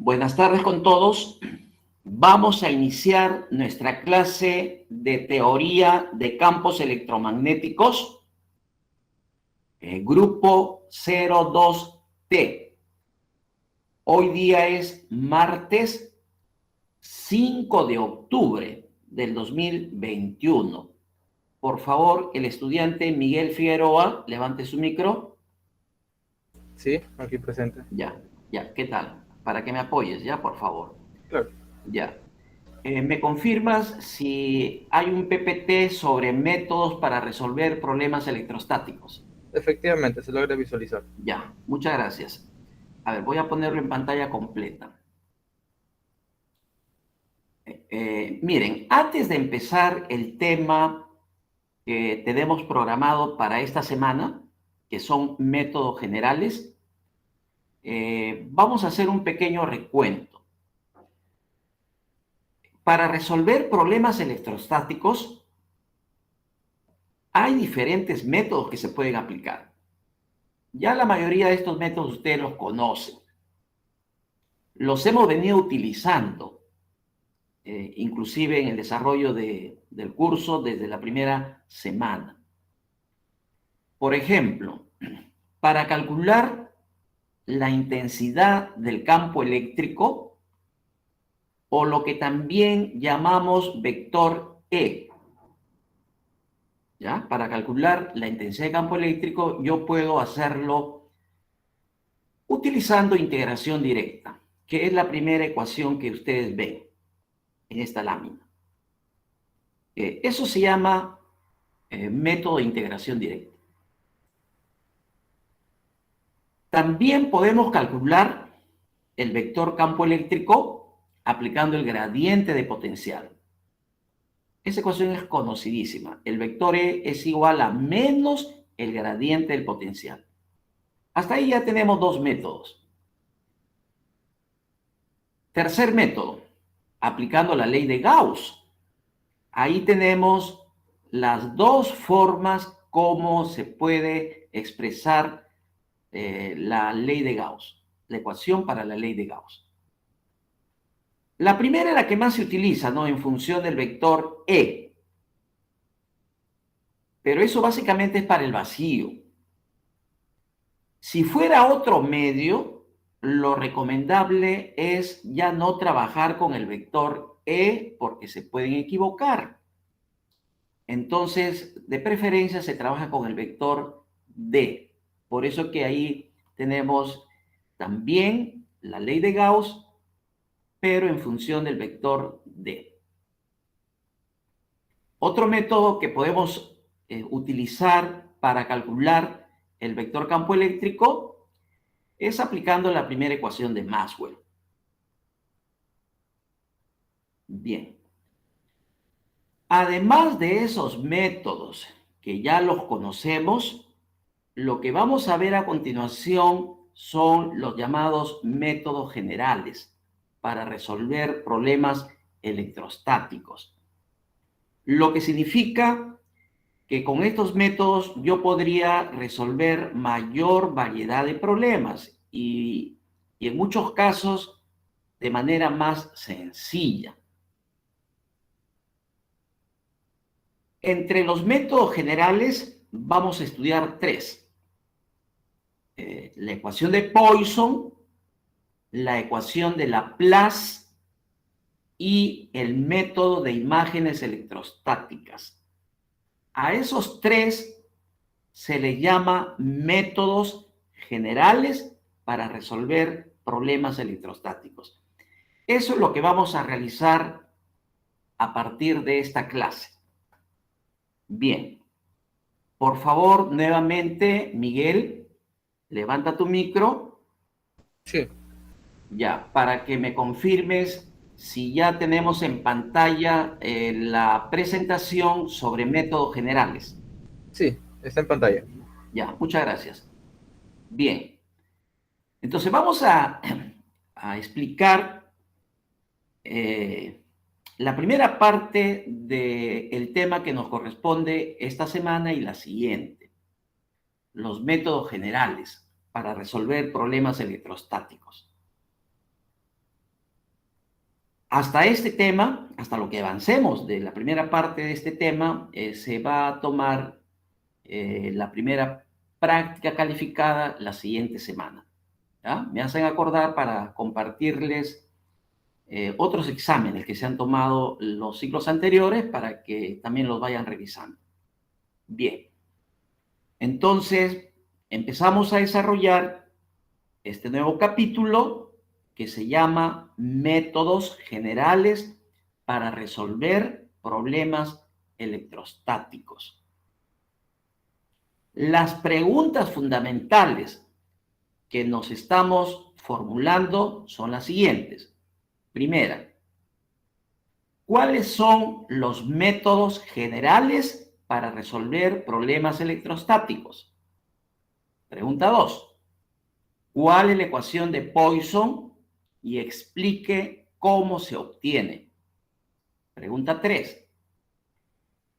Buenas tardes con todos. Vamos a iniciar nuestra clase de teoría de campos electromagnéticos, grupo 02T. Hoy día es martes 5 de octubre del 2021. Por favor, el estudiante Miguel Figueroa, levante su micro. Sí, aquí presente. Ya, ¿qué tal? Para que me apoyes, ya, por favor. Claro. Ya. ¿Me confirmas si hay un PPT sobre métodos para resolver problemas electrostáticos? Efectivamente, se logra visualizar. Ya, muchas gracias. A ver, voy a ponerlo en pantalla completa. Miren, antes de empezar el tema que tenemos programado para esta semana, que son métodos generales, vamos a hacer un pequeño recuento. Para resolver problemas electrostáticos, hay diferentes métodos que se pueden aplicar. Ya la mayoría de estos métodos ustedes los conocen. Los hemos venido utilizando, inclusive en el desarrollo del curso desde la primera semana. Por ejemplo, para calcular la intensidad del campo eléctrico, o lo que también llamamos vector E, ¿ya? Para calcular la intensidad del campo eléctrico, yo puedo hacerlo utilizando integración directa, que es la primera ecuación que ustedes ven en esta lámina. Eso se llama método de integración directa. También podemos calcular el vector campo eléctrico aplicando el gradiente de potencial. Esa ecuación es conocidísima. El vector E es igual a menos el gradiente del potencial. Hasta ahí ya tenemos dos métodos. Tercer método, aplicando la ley de Gauss. Ahí tenemos las dos formas como se puede expresar la ley de Gauss, la ecuación para la ley de Gauss. La primera es la que más se utiliza, ¿no? En función del vector E. Pero eso básicamente es para el vacío. Si fuera otro medio, lo recomendable es ya no trabajar con el vector E porque se pueden equivocar. Entonces, de preferencia se trabaja con el vector D. Por eso que ahí tenemos también la ley de Gauss, pero en función del vector D. Otro método que podemos utilizar para calcular el vector campo eléctrico es aplicando la primera ecuación de Maxwell. Bien. Además de esos métodos que ya los conocemos, lo que vamos a ver a continuación son los llamados métodos generales para resolver problemas electrostáticos. Lo que significa que con estos métodos yo podría resolver mayor variedad de problemas y en muchos casos de manera más sencilla. Entre los métodos generales vamos a estudiar tres. La ecuación de Poisson, la ecuación de Laplace y el método de imágenes electrostáticas. A esos tres se les llama métodos generales para resolver problemas electrostáticos. Eso es lo que vamos a realizar a partir de esta clase. Bien, por favor, nuevamente, Miguel, levanta tu micro. Sí. Ya, para que me confirmes si ya tenemos en pantalla la presentación sobre métodos generales. Sí, está en pantalla. Ya, muchas gracias. Bien, entonces vamos a explicar la primera parte del tema que nos corresponde esta semana y la siguiente, los métodos generales para resolver problemas electrostáticos. Hasta este tema, hasta lo que avancemos de la primera parte de este tema, se va a tomar la primera práctica calificada la siguiente semana. ¿Ya? Me hacen acordar para compartirles otros exámenes que se han tomado los ciclos anteriores para que también los vayan revisando. Bien, entonces empezamos a desarrollar este nuevo capítulo que se llama Métodos Generales para resolver problemas electrostáticos. Las preguntas fundamentales que nos estamos formulando son las siguientes. Primera, ¿cuáles son los métodos generales para resolver problemas electrostáticos? Pregunta 2. ¿Cuál es la ecuación de Poisson? Y explique cómo se obtiene. Pregunta 3.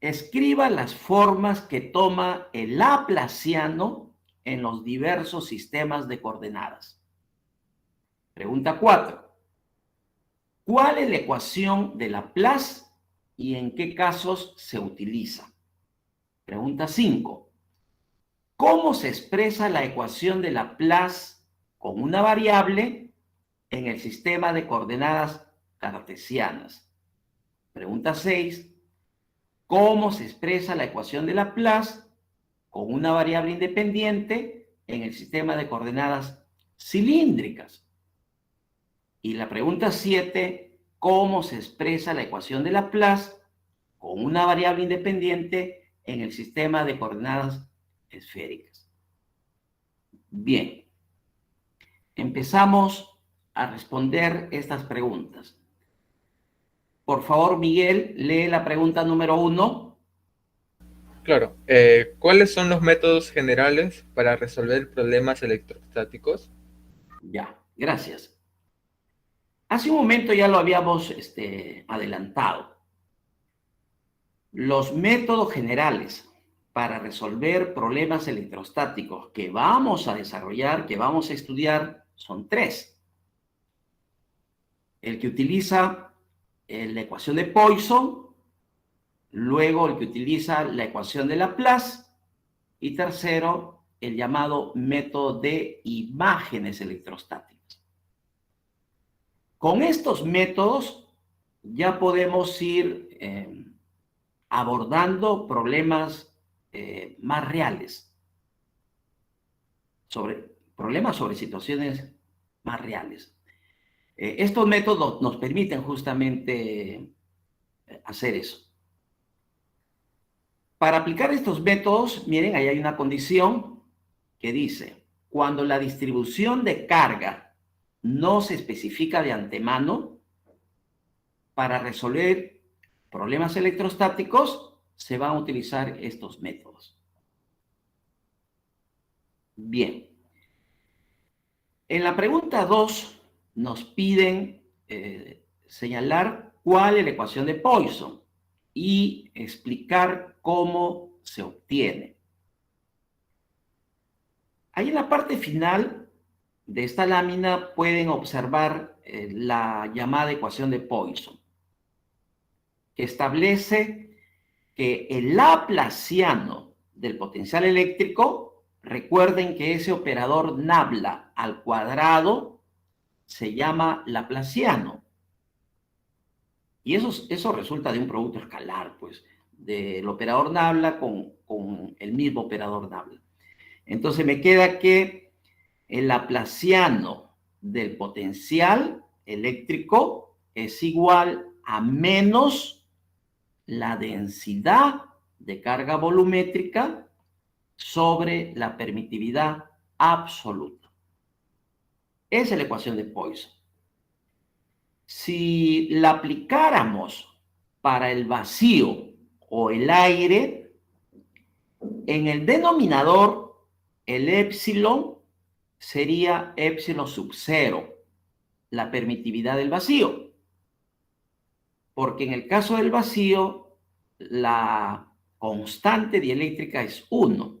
Escriba las formas que toma el laplaciano en los diversos sistemas de coordenadas. Pregunta 4. ¿Cuál es la ecuación de Laplace y en qué casos se utiliza? Pregunta 5. ¿Cómo se expresa la ecuación de Laplace con una variable en el sistema de coordenadas cartesianas? Pregunta 6. ¿Cómo se expresa la ecuación de Laplace con una variable independiente en el sistema de coordenadas cilíndricas? Y la pregunta 7, ¿cómo se expresa la ecuación de Laplace con una variable independiente en el sistema de coordenadas esféricas? Bien, empezamos a responder estas preguntas. Por favor, Miguel, lee la pregunta número 1. Claro. ¿Cuáles son los métodos generales para resolver problemas electrostáticos? Ya, gracias. Hace un momento ya lo habíamos adelantado. Los métodos generales para resolver problemas electrostáticos que vamos a desarrollar, que vamos a estudiar, son 3. El que utiliza la ecuación de Poisson, luego el que utiliza la ecuación de Laplace y tercero, el llamado método de imágenes electrostáticas. Con estos métodos ya podemos ir abordando problemas más reales, problemas sobre situaciones más reales. Estos métodos nos permiten justamente hacer eso. Para aplicar estos métodos, miren, ahí hay una condición que dice, cuando la distribución de carga no se especifica de antemano, para resolver problemas electrostáticos se van a utilizar estos métodos. Bien. En la pregunta 2 nos piden señalar cuál es la ecuación de Poisson y explicar cómo se obtiene. Ahí en la parte final de esta lámina pueden observar la llamada ecuación de Poisson, que establece que el laplaciano del potencial eléctrico, recuerden que ese operador nabla al cuadrado se llama laplaciano. Y eso resulta de un producto escalar, pues, del operador nabla con el mismo operador nabla. Entonces me queda que el laplaciano del potencial eléctrico es igual a menos la densidad de carga volumétrica sobre la permitividad absoluta. Esa es la ecuación de Poisson. Si la aplicáramos para el vacío o el aire, en el denominador, el épsilon sería épsilon sub 0, la permitividad del vacío. Porque en el caso del vacío, la constante dieléctrica es 1.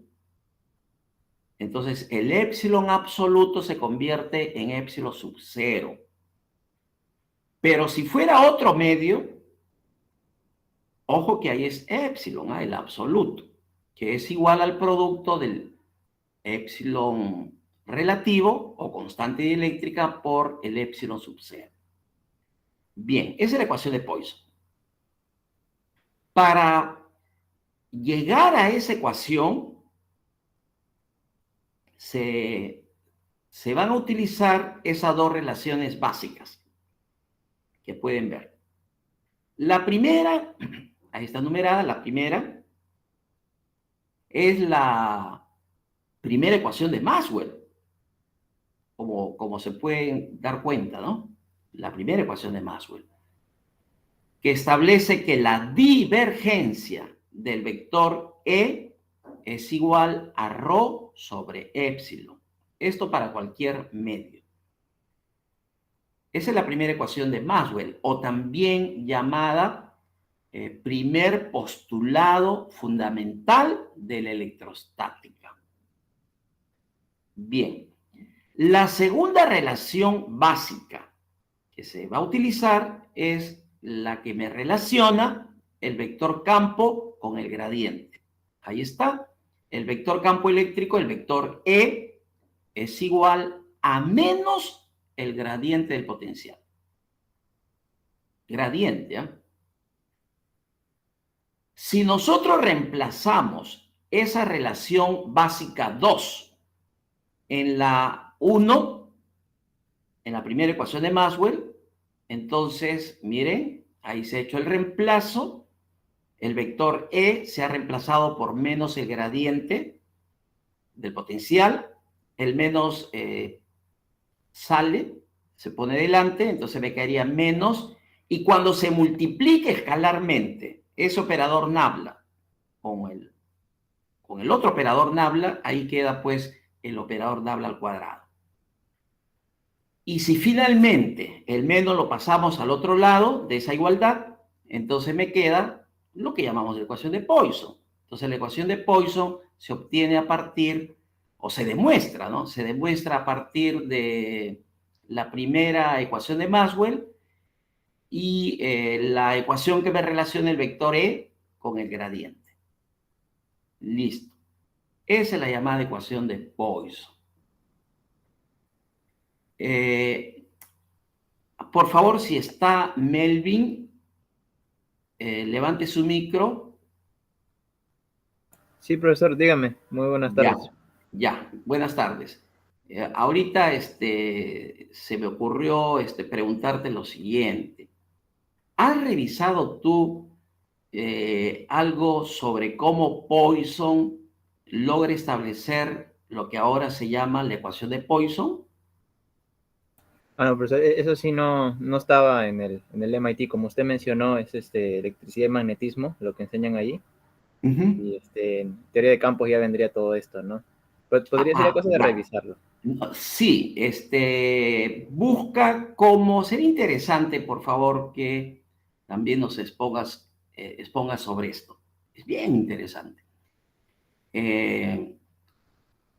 Entonces, el épsilon absoluto se convierte en épsilon sub 0. Pero si fuera otro medio, ojo que ahí es epsilon, el absoluto, que es igual al producto del epsilon relativo o constante dieléctrica por el epsilon sub 0. Bien, esa es la ecuación de Poisson. Para llegar a esa ecuación, se van a utilizar esas dos relaciones básicas que pueden ver. La primera, ahí está numerada, la primera es la primera ecuación de Maxwell, como se pueden dar cuenta, ¿no? La primera ecuación de Maxwell, que establece que la divergencia del vector E es igual a ρ sobre epsilon. Esto para cualquier medio. Esa es la primera ecuación de Maxwell, o también llamada primer postulado fundamental de la electrostática. Bien, la segunda relación básica que se va a utilizar es la que me relaciona el vector campo con el gradiente. Ahí está, el vector campo eléctrico, el vector E, es igual a menos el gradiente del potencial. Gradiente, ¿eh? Si nosotros reemplazamos esa relación básica 2 en la 1, en la primera ecuación de Maxwell, entonces, miren, ahí se ha hecho el reemplazo. El vector E se ha reemplazado por menos el gradiente del potencial. El menos sale, se pone delante, entonces me quedaría menos. Y cuando se multiplica escalarmente ese operador nabla con el otro operador nabla, ahí queda pues el operador nabla al cuadrado. Y si finalmente el menos lo pasamos al otro lado de esa igualdad, entonces me queda lo que llamamos la ecuación de Poisson. Entonces la ecuación de Poisson se obtiene a partir, o se demuestra, ¿no? Se demuestra a partir de la primera ecuación de Maxwell y la ecuación que me relaciona el vector E con el gradiente. Listo. Esa es la llamada ecuación de Poisson. Por favor, si está Melvin, levante su micro. Sí, profesor, dígame. Muy buenas tardes. Ya, buenas tardes. Ahorita se me ocurrió preguntarte lo siguiente. ¿Has revisado tú algo sobre cómo Poisson logra establecer lo que ahora se llama la ecuación de Poisson? Ah, no, profesor, eso sí no estaba en el MIT. Como usted mencionó, es electricidad y magnetismo, lo que enseñan ahí. Y en teoría de campos ya vendría todo esto, ¿no? Pero podría ser la cosa de revisarlo. Sí, busca cómo, sería interesante, por favor, que también nos expongas sobre esto. Es bien interesante.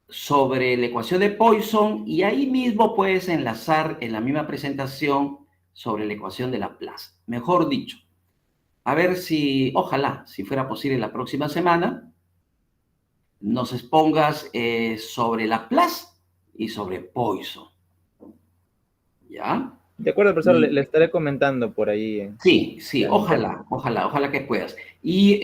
Sobre la ecuación de Poisson, y ahí mismo puedes enlazar en la misma presentación sobre la ecuación de Laplace. Mejor dicho, a ver si, ojalá, si fuera posible la próxima semana, nos expongas sobre Laplace y sobre Poisson. ¿Ya? De acuerdo, profesor, le estaré comentando por ahí. Sí, ojalá que puedas. Y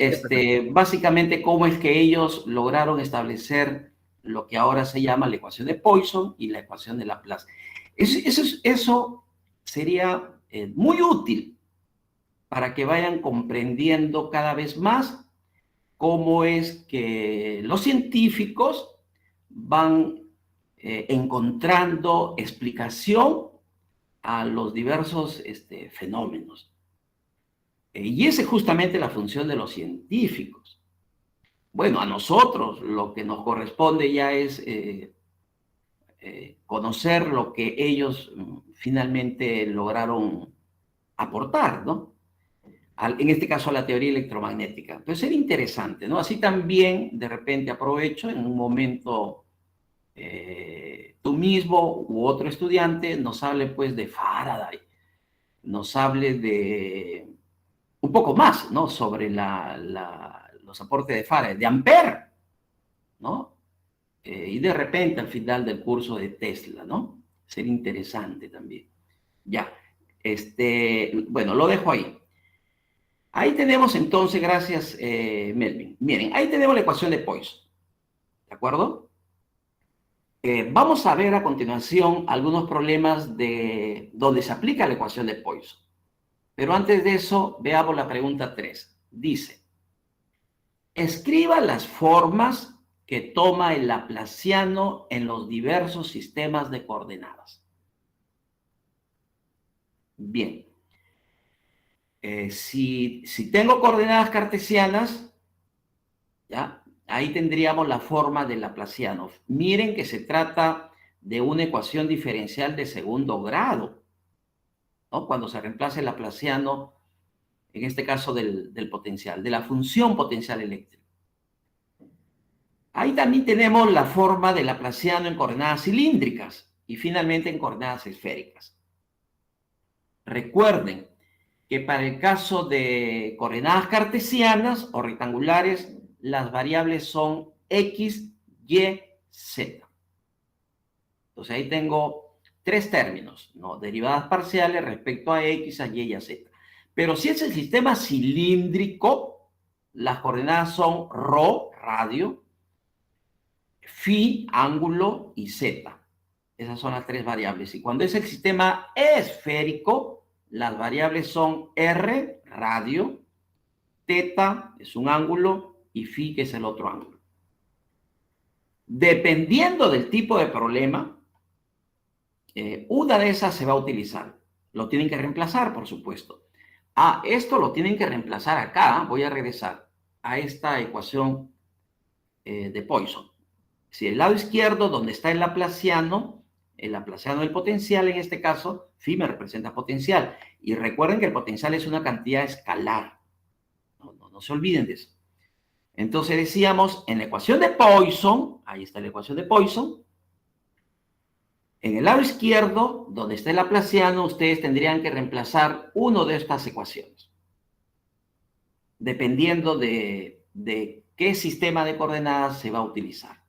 básicamente cómo es que ellos lograron establecer lo que ahora se llama la ecuación de Poisson y la ecuación de Laplace. Eso sería muy útil para que vayan comprendiendo cada vez más cómo es que los científicos van encontrando explicación a los diversos fenómenos. Y esa es justamente la función de los científicos. Bueno, a nosotros lo que nos corresponde ya es conocer lo que ellos finalmente lograron aportar, ¿no? En este caso a la teoría electromagnética. Entonces sería interesante, ¿no? Así también, de repente aprovecho, en un momento tú mismo u otro estudiante nos hable pues de Faraday, nos hable de un poco más, ¿no? Sobre los aportes de Faraday, de Ampere, ¿no? Y de repente al final del curso de Tesla, ¿no? Sería interesante también. Ya, bueno, lo dejo ahí. Ahí tenemos entonces, gracias Melvin. Miren, ahí tenemos la ecuación de Poisson, ¿de acuerdo? Vamos a ver a continuación algunos problemas de donde se aplica la ecuación de Poisson. Pero antes de eso, veamos la pregunta 3. Dice, escriba las formas que toma el laplaciano en los diversos sistemas de coordenadas. Bien. Si tengo coordenadas cartesianas, ¿ya? Ahí tendríamos la forma del laplaciano. Miren que se trata de una ecuación diferencial de segundo grado, ¿no? Cuando se reemplaza el laplaciano, en este caso del potencial, de la función potencial eléctrica. Ahí también tenemos la forma del laplaciano en coordenadas cilíndricas y finalmente en coordenadas esféricas. Recuerden que para el caso de coordenadas cartesianas o rectangulares, las variables son X, Y, Z. Entonces ahí tengo tres términos, ¿no? Derivadas parciales respecto a X, a Y y a Z. Pero si es el sistema cilíndrico, las coordenadas son ρ, radio, φ, ángulo y Z. Esas son las tres variables. Y cuando es el sistema esférico, las variables son R, radio, teta, es un ángulo, y phi, que es el otro ángulo. Dependiendo del tipo de problema, una de esas se va a utilizar. Lo tienen que reemplazar, por supuesto. Esto lo tienen que reemplazar acá. Voy a regresar a esta ecuación de Poisson. Si el lado izquierdo, donde está el laplaciano del potencial, en este caso, phi me representa potencial. Y recuerden que el potencial es una cantidad escalar. No se olviden de eso. Entonces decíamos, en la ecuación de Poisson, ahí está la ecuación de Poisson, en el lado izquierdo, donde está el laplaciano, ustedes tendrían que reemplazar una de estas ecuaciones, dependiendo de qué sistema de coordenadas se va a utilizar.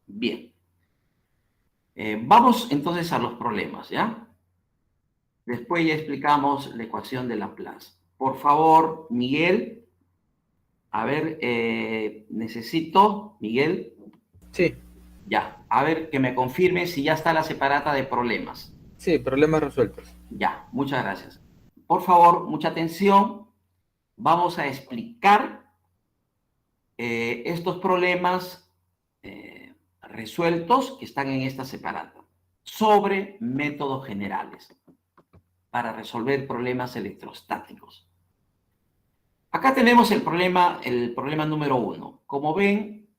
Bien. Vamos entonces a los problemas, ¿ya? Después ya explicamos la ecuación de Laplace. Por favor, Miguel, a ver, necesito, Miguel. Sí. Ya, a ver, que me confirme si ya está la separata de problemas. Sí, problemas resueltos. Ya, muchas gracias. Por favor, mucha atención. Vamos a explicar estos problemas resueltos que están en esta separata sobre métodos generales para resolver problemas electrostáticos. Acá tenemos el problema número 1. Como ven,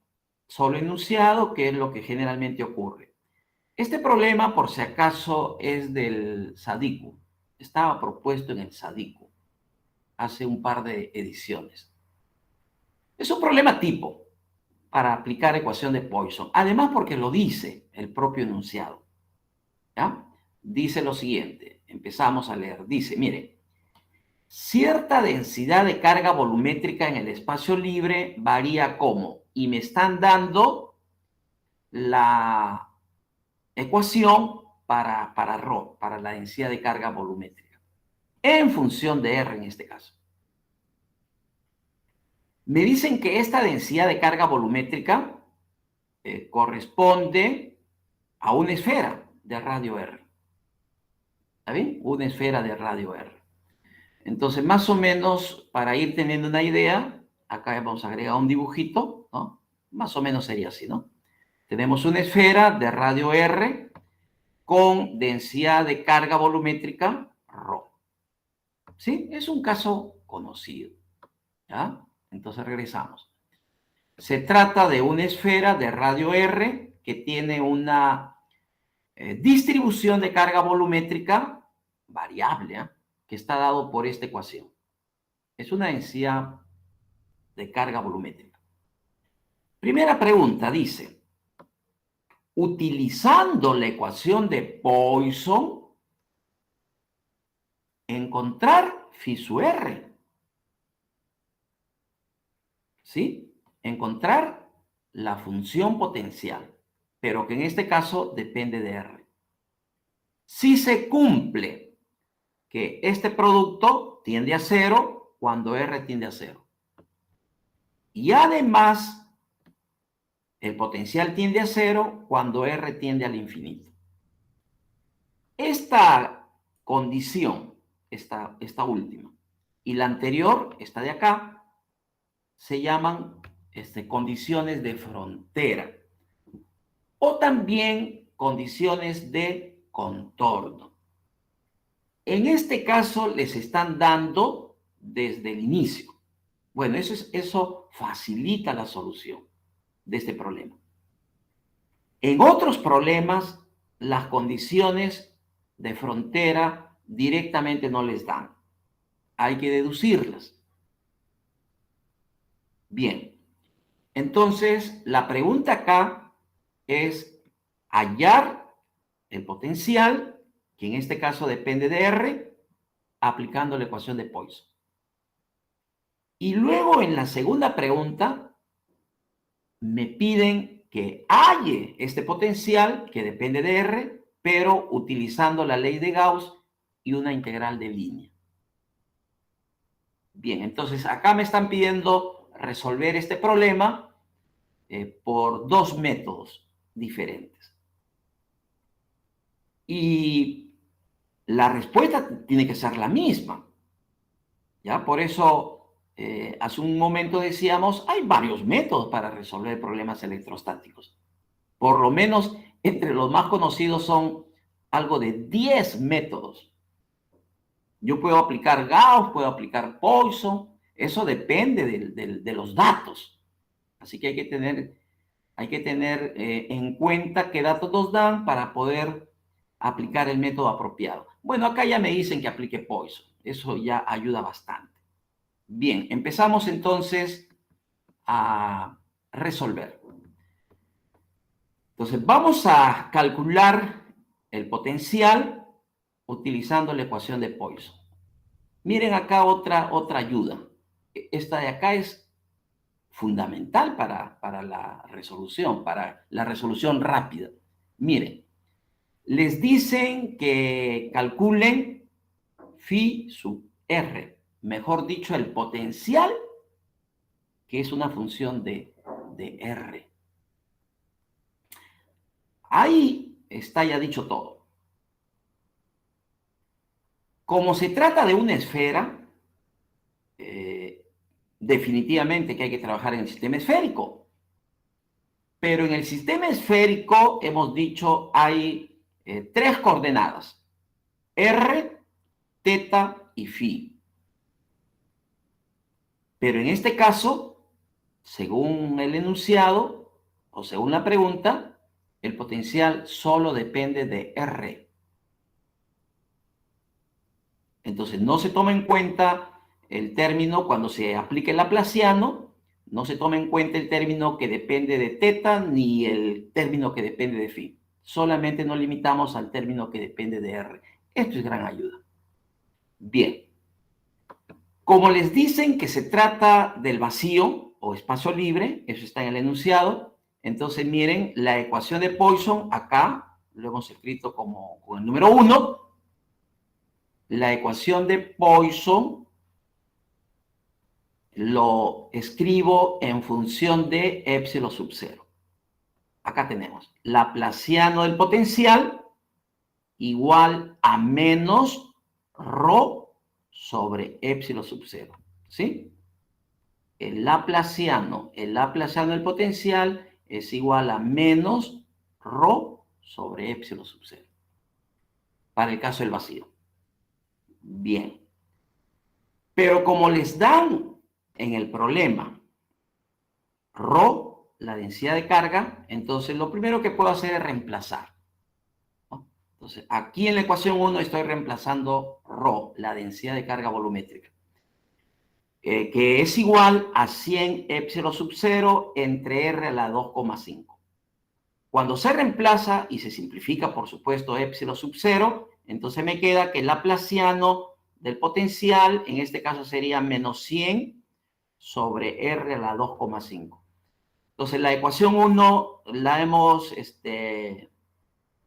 solo enunciado, que es lo que generalmente ocurre. Este problema, por si acaso, es del SADICU. Estaba propuesto en el SADICU hace un par de ediciones. Es un problema tipo para aplicar ecuación de Poisson. Además, porque lo dice el propio enunciado. ¿Ya? Dice lo siguiente. Empezamos a leer. Dice, mire, cierta densidad de carga volumétrica en el espacio libre varía como, y me están dando la ecuación para ρ, para la densidad de carga volumétrica, en función de R en este caso. Me dicen que esta densidad de carga volumétrica corresponde a una esfera de radio R. ¿Está bien? Una esfera de radio R. Entonces, más o menos, para ir teniendo una idea, acá vamos a agregar un dibujito, ¿no? Más o menos sería así, ¿no? Tenemos una esfera de radio R con densidad de carga volumétrica ρ. ¿Sí? Es un caso conocido. ¿Ya? Entonces regresamos. Se trata de una esfera de radio R que tiene una distribución de carga volumétrica variable, ¿eh? Que está dado por esta ecuación. Es una densidad de carga volumétrica. Primera pregunta, dice, utilizando la ecuación de Poisson, encontrar phi sub r. ¿Sí? Encontrar la función potencial, pero que en este caso depende de R. Si se cumple que este producto tiende a 0 cuando R tiende a 0. Y además, el potencial tiende a 0 cuando R tiende al infinito. Esta condición, esta última, y la anterior, esta de acá, se llaman condiciones de frontera o también condiciones de contorno. En este caso les están dando desde el inicio. Bueno, eso facilita la solución de este problema. En otros problemas, las condiciones de frontera directamente no les dan. Hay que deducirlas. Bien, entonces la pregunta acá es hallar el potencial, que en este caso depende de R, aplicando la ecuación de Poisson. Y luego en la segunda pregunta me piden que halle este potencial que depende de R, pero utilizando la ley de Gauss y una integral de línea. Bien, entonces acá me están pidiendo resolver este problema por dos métodos diferentes. Y la respuesta tiene que ser la misma. ¿Ya? Por eso, hace un momento decíamos, hay varios métodos para resolver problemas electrostáticos. Por lo menos, entre los más conocidos son algo de 10 métodos. Yo puedo aplicar Gauss, puedo aplicar Poisson, eso depende de los datos. Así que hay que tener en cuenta qué datos nos dan para poder aplicar el método apropiado. Bueno, acá ya me dicen que aplique Poisson. Eso ya ayuda bastante. Bien, empezamos entonces a resolver. Entonces, vamos a calcular el potencial utilizando la ecuación de Poisson. Miren acá otra ayuda. Esta de acá es fundamental para la resolución rápida. Miren, les dicen que calculen phi sub r, mejor dicho, el potencial, que es una función de R. Ahí está ya dicho todo. Como se trata de una esfera, definitivamente que hay que trabajar en el sistema esférico. Pero en el sistema esférico, hemos dicho, hay tres coordenadas: R, teta y phi. Pero en este caso, según el enunciado o según la pregunta, el potencial solo depende de R. Entonces, no se toma en cuenta el término cuando se aplique el laplaciano, no se toma en cuenta el término que depende de teta ni el término que depende de phi. Solamente nos limitamos al término que depende de R. Esto es gran ayuda. Bien. Como les dicen que se trata del vacío o espacio libre, eso está en el enunciado, entonces miren, la ecuación de Poisson acá, lo hemos escrito como con el número 1, la ecuación de Poisson lo escribo en función de epsilon sub 0. Acá tenemos laplaciano del potencial igual a menos rho sobre epsilon sub 0. ¿Sí? El laplaciano del potencial es igual a menos rho sobre epsilon sub 0. Para el caso del vacío. Bien. Pero como les dan en el problema rho, la densidad de carga, entonces lo primero que puedo hacer es reemplazar, ¿no? Entonces, aquí en la ecuación 1 estoy reemplazando rho, la densidad de carga volumétrica, que es igual a 100 epsilon sub 0 entre R a la 2,5. Cuando se reemplaza y se simplifica, por supuesto, epsilon sub 0, entonces me queda que el laplaciano del potencial, en este caso sería menos 100 sobre R a la 2,5. Entonces, la ecuación 1 la hemos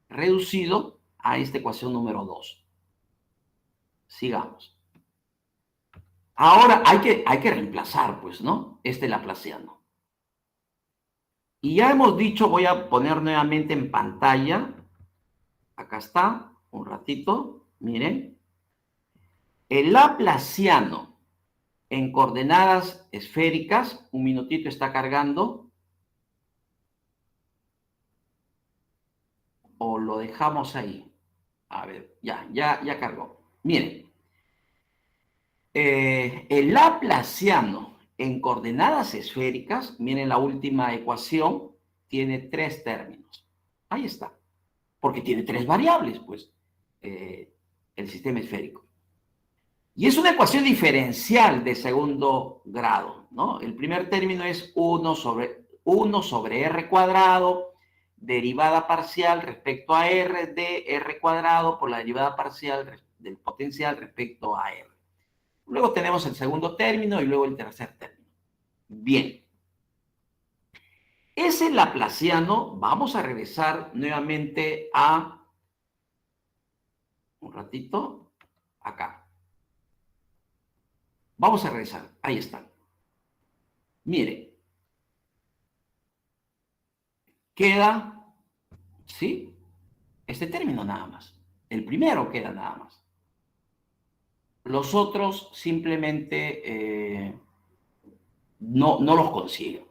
reducido a esta ecuación número 2. Sigamos. Ahora hay que reemplazar, pues, ¿no? Este laplaciano. Y ya hemos dicho, voy a poner nuevamente en pantalla. Acá está, un ratito, miren. El laplaciano en coordenadas esféricas, un minutito está cargando. O lo dejamos ahí. A ver, ya cargó. Miren. El laplaciano en coordenadas esféricas, miren la última ecuación, tiene 3 términos. Ahí está. Porque tiene 3 variables, pues, el sistema esférico. Y es una ecuación diferencial de segundo grado, ¿no? El primer término es 1 sobre R cuadrado, derivada parcial respecto a R de R cuadrado por la derivada parcial del potencial respecto a R. Luego tenemos el segundo término y luego el tercer término. Bien. Ese laplaciano, vamos a regresar nuevamente a, un ratito, acá. Vamos a regresar, ahí está. Mire, queda, ¿sí? Este término nada más. El primero queda nada más. Los otros simplemente no los consigo.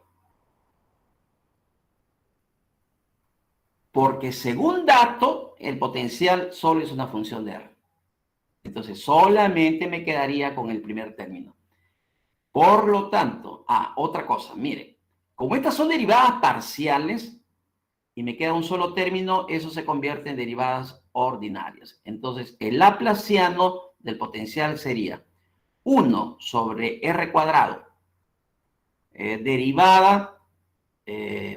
Porque según dato, el potencial solo es una función de R. Entonces, solamente me quedaría con el primer término. Por lo tanto, otra cosa, mire, como estas son derivadas parciales y me queda un solo término, eso se convierte en derivadas ordinarias. Entonces, el laplaciano del potencial sería 1 sobre R cuadrado, derivada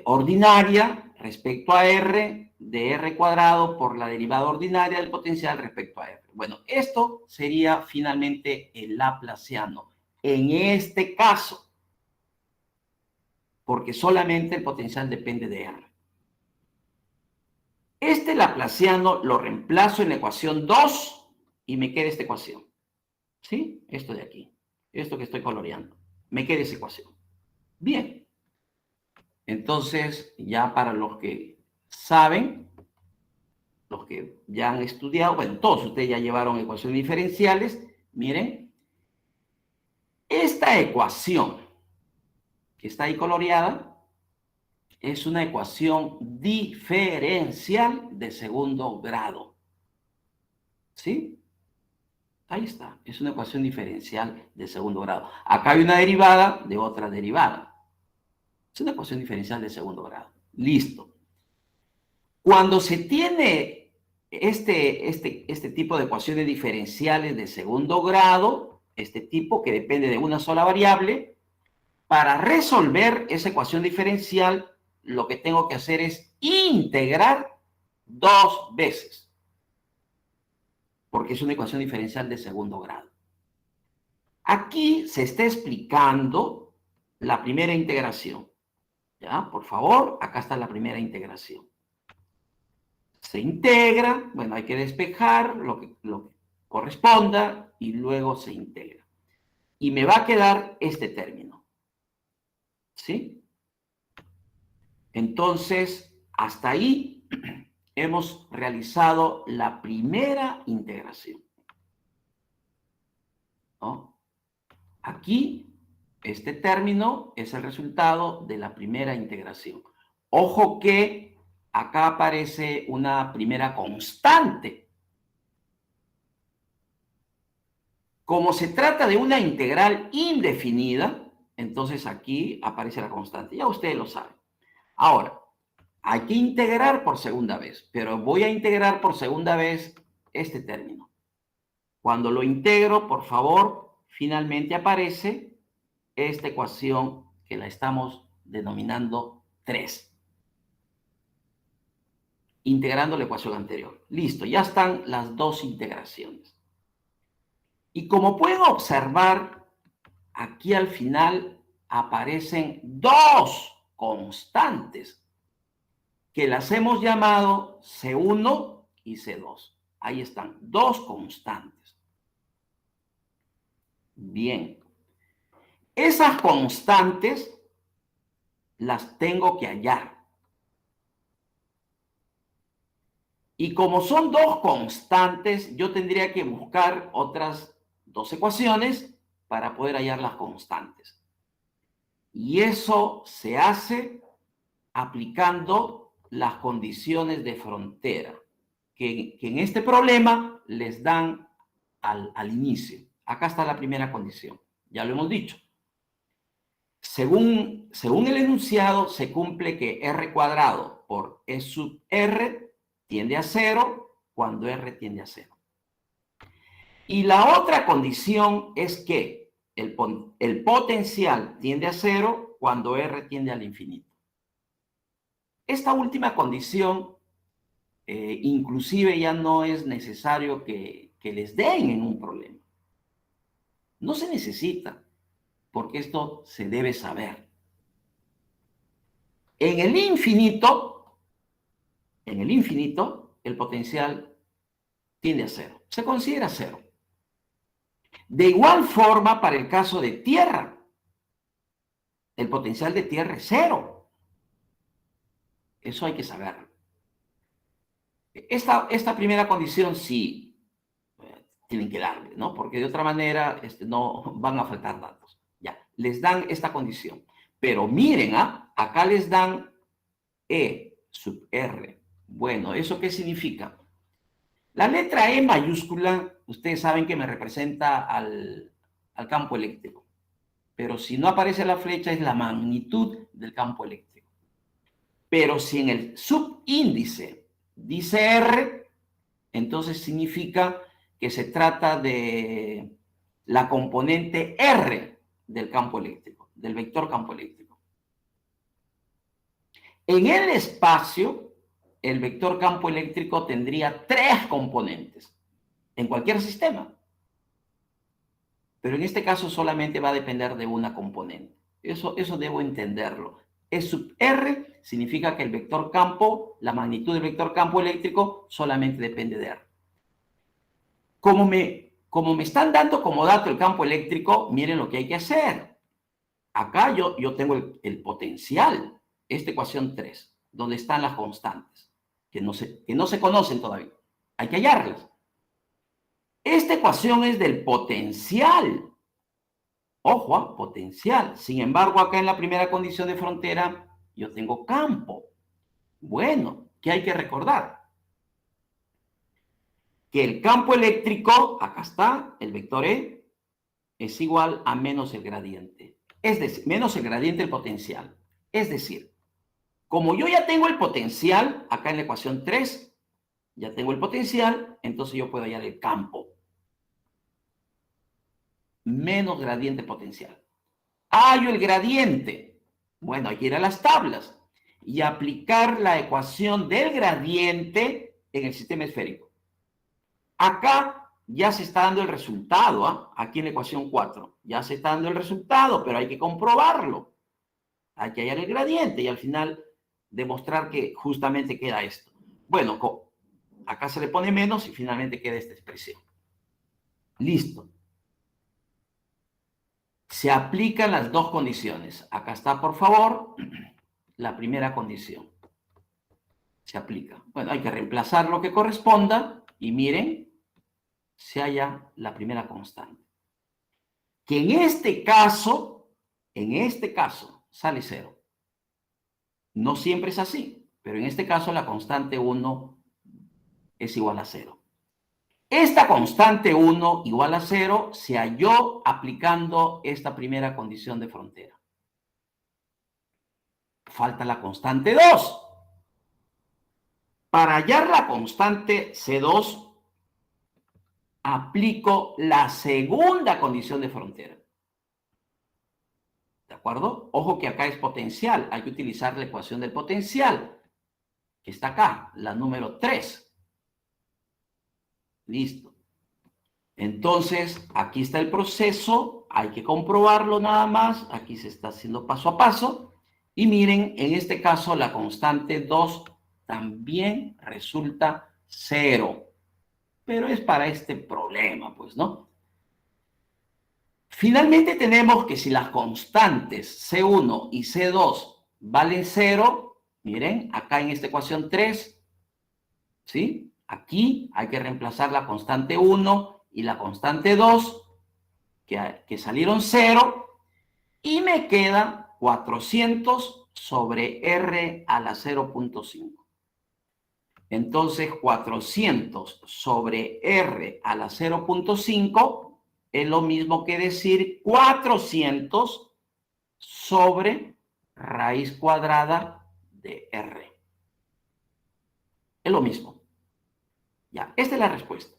ordinaria respecto a R de R cuadrado por la derivada ordinaria del potencial respecto a R. Bueno, esto sería finalmente el laplaciano. En este caso, porque solamente el potencial depende de R. Este laplaciano lo reemplazo en la ecuación 2 y me queda esta ecuación. ¿Sí? Esto de aquí. Esto que estoy coloreando. Me queda esa ecuación. Bien. Entonces, ya para los que saben, los que ya han estudiado, bueno, todos ustedes ya llevaron ecuaciones diferenciales. Miren, esta ecuación que está ahí coloreada es una ecuación diferencial de segundo grado. ¿Sí? Ahí está, es una ecuación diferencial de segundo grado. Acá hay una derivada de otra derivada. Es una ecuación diferencial de segundo grado. Listo. Cuando se tiene este tipo de ecuaciones diferenciales de segundo grado, este tipo que depende de una sola variable, para resolver esa ecuación diferencial, lo que tengo que hacer es integrar 2 veces, porque es una ecuación diferencial de segundo grado. Aquí se está explicando la primera integración. ¿Ya? Por favor, acá está la primera integración. Se integra, bueno, hay que despejar lo que corresponda y luego se integra. Y me va a quedar este término. ¿Sí? Entonces, hasta ahí hemos realizado la primera integración. ¿No? Aquí, este término es el resultado de la primera integración. Ojo que acá aparece una primera constante. Como se trata de una integral indefinida, entonces aquí aparece la constante. Ya ustedes lo saben. Ahora, hay que integrar por segunda vez, pero voy a integrar por segunda vez este término. Cuando lo integro, por favor, finalmente aparece esta ecuación que la estamos denominando 3. Integrando la ecuación anterior. Listo, ya están las 2 integraciones. Y como pueden observar, aquí al final aparecen dos constantes que las hemos llamado C1 y C2. Ahí están, dos constantes. Bien. Esas constantes las tengo que hallar. Y como son dos constantes, yo tendría que buscar otras dos ecuaciones para poder hallar las constantes. Y eso se hace aplicando las condiciones de frontera, que en este problema les dan al inicio. Acá está la primera condición, ya lo hemos dicho. Según el enunciado, se cumple que r cuadrado por e sub r tiende a 0 cuando r tiende a 0. Y la otra condición es que el potencial tiende a 0 cuando r tiende al infinito. Esta última condición, inclusive ya no es necesario que les den en un problema. No se necesita, porque esto se debe saber. En el infinito, el potencial tiende a 0. Se considera 0. De igual forma, para el caso de tierra, el potencial de tierra es 0. Eso hay que saberlo. Esta primera condición sí tienen que darle, ¿no? Porque de otra manera no van a faltar datos. Ya, les dan esta condición. Pero miren, acá les dan E sub R. Bueno, ¿eso qué significa? La letra E mayúscula, ustedes saben que me representa al campo eléctrico. Pero si no aparece la flecha, es la magnitud del campo eléctrico. Pero si en el subíndice dice R, entonces significa que se trata de la componente R del campo eléctrico, del vector campo eléctrico. En el espacio, el vector campo eléctrico tendría 3 componentes en cualquier sistema. Pero en este caso solamente va a depender de una componente. Eso debo entenderlo. E sub R significa que el vector campo, la magnitud del vector campo eléctrico, solamente depende de R. Como me están dando como dato el campo eléctrico, miren lo que hay que hacer. Acá yo tengo el potencial, esta ecuación 3, donde están las constantes, que no se conocen todavía. Hay que hallarlas. Esta ecuación es del potencial. Ojo, potencial. Sin embargo, acá en la primera condición de frontera, yo tengo campo. Bueno, ¿qué hay que recordar? Que el campo eléctrico, acá está, el vector E, es igual a menos el gradiente. Es decir, menos el gradiente del potencial. Es decir, como yo ya tengo el potencial, acá en la ecuación 3, ya tengo el potencial, entonces yo puedo hallar el campo. Menos gradiente potencial. Hallo el gradiente. Bueno, hay que ir a las tablas y aplicar la ecuación del gradiente en el sistema esférico. Acá ya se está dando el resultado, aquí en la ecuación 4. Ya se está dando el resultado, pero hay que comprobarlo. Hay que hallar el gradiente y al final demostrar que justamente queda esto. Bueno, acá se le pone menos y finalmente queda esta expresión. Listo. Se aplican las dos condiciones. Acá está, por favor, la primera condición. Se aplica. Bueno, hay que reemplazar lo que corresponda y miren, se halla la primera constante. Que en este caso, sale 0. No siempre es así, pero en este caso la constante 1 es igual a 0. Esta constante 1 igual a 0 se halló aplicando esta primera condición de frontera. Falta la constante 2. Para hallar la constante C2, aplico la segunda condición de frontera. ¿De acuerdo? Ojo que acá es potencial. Hay que utilizar la ecuación del potencial, que está acá, la número 3. Listo. Entonces, aquí está el proceso, hay que comprobarlo nada más, aquí se está haciendo paso a paso, y miren, en este caso la constante 2 también resulta 0, pero es para este problema, pues, ¿no? Finalmente tenemos que si las constantes C1 y C2 valen 0, miren, acá en esta ecuación 3, ¿sí? Aquí hay que reemplazar la constante 1 y la constante 2, que salieron 0, y me queda 400 sobre R a la 0.5. Entonces, 400 sobre R a la 0.5 es lo mismo que decir 400 sobre raíz cuadrada de R. Es lo mismo. Ya, esta es la respuesta.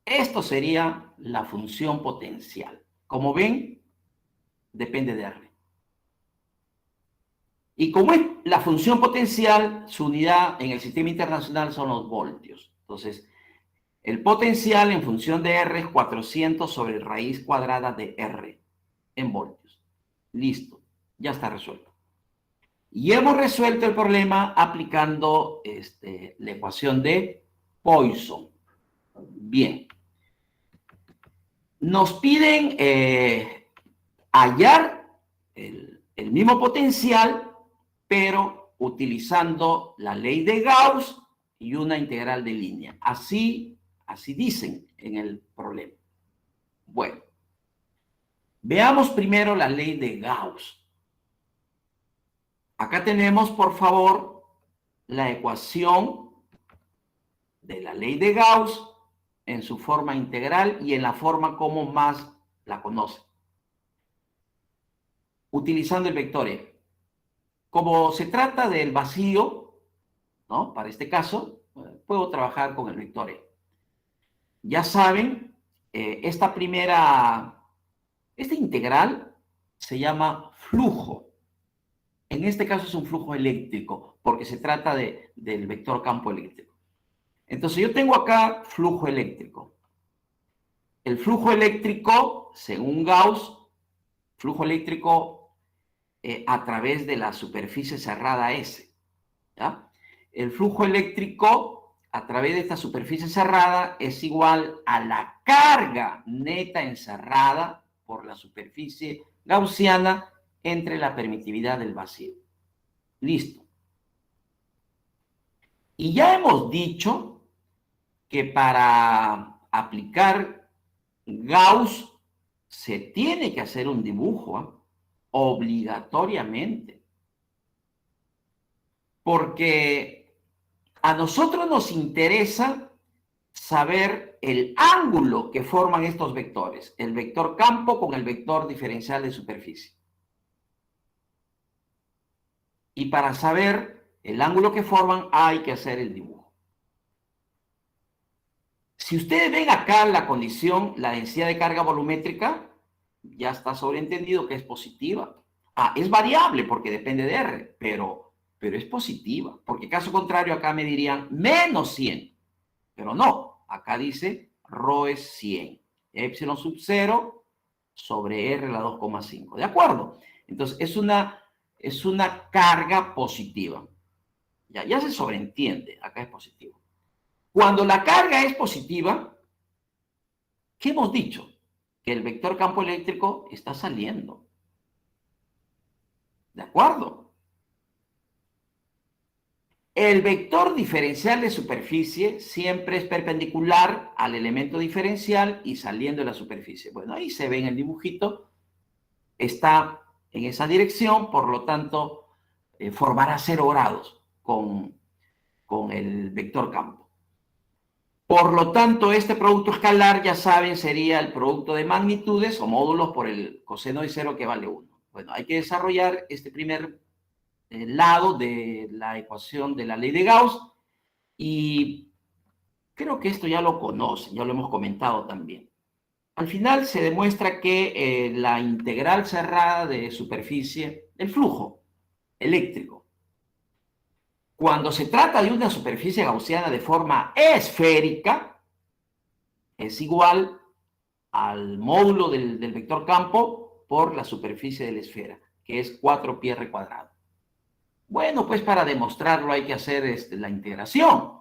Esto sería la función potencial. Como ven, depende de R. Y como es la función potencial, su unidad en el sistema internacional son los voltios. Entonces, el potencial en función de R es 400 sobre raíz cuadrada de R en voltios. Listo, ya está resuelto. Y hemos resuelto el problema aplicando la ecuación de Poisson. Bien. Nos piden hallar el mismo potencial, pero utilizando la ley de Gauss y una integral de línea. Así dicen en el problema. Bueno, veamos primero la ley de Gauss. Acá tenemos, por favor, la ecuación de la ley de Gauss en su forma integral y en la forma como más la conocen, utilizando el vector E. Como se trata del vacío, ¿no? Para este caso, puedo trabajar con el vector E. Ya saben, esta integral se llama flujo. En este caso es un flujo eléctrico, porque se trata del vector campo eléctrico. Entonces yo tengo acá flujo eléctrico. El flujo eléctrico, según Gauss, flujo eléctrico a través de la superficie cerrada S. ¿Ya? El flujo eléctrico a través de esta superficie cerrada es igual a la carga neta encerrada por la superficie gaussiana entre la permitividad del vacío. Listo. Y ya hemos dicho que para aplicar Gauss se tiene que hacer un dibujo, obligatoriamente. Porque a nosotros nos interesa saber el ángulo que forman estos vectores, el vector campo con el vector diferencial de superficie. Y para saber el ángulo que forman hay que hacer el dibujo. Si ustedes ven acá la condición, la densidad de carga volumétrica, ya está sobreentendido que es positiva. Es variable porque depende de R, pero es positiva, porque caso contrario acá me dirían menos 100, pero no, acá dice ρ es 100, epsilon sub 0 sobre R a la 2,5, ¿de acuerdo? Entonces es una carga positiva, ya se sobreentiende, acá es positivo. Cuando la carga es positiva, ¿qué hemos dicho? Que el vector campo eléctrico está saliendo. ¿De acuerdo? El vector diferencial de superficie siempre es perpendicular al elemento diferencial y saliendo de la superficie. Bueno, ahí se ve en el dibujito, está en esa dirección, por lo tanto, formará 0 grados con el vector campo. Por lo tanto, este producto escalar, ya saben, sería el producto de magnitudes o módulos por el coseno de 0 que vale 1. Bueno, hay que desarrollar este primer lado de la ecuación de la ley de Gauss y creo que esto ya lo conocen, ya lo hemos comentado también. Al final se demuestra que la integral cerrada de superficie, el flujo eléctrico, cuando se trata de una superficie gaussiana de forma esférica, es igual al módulo del vector campo por la superficie de la esfera, que es 4πr². Bueno, pues para demostrarlo hay que hacer la integración.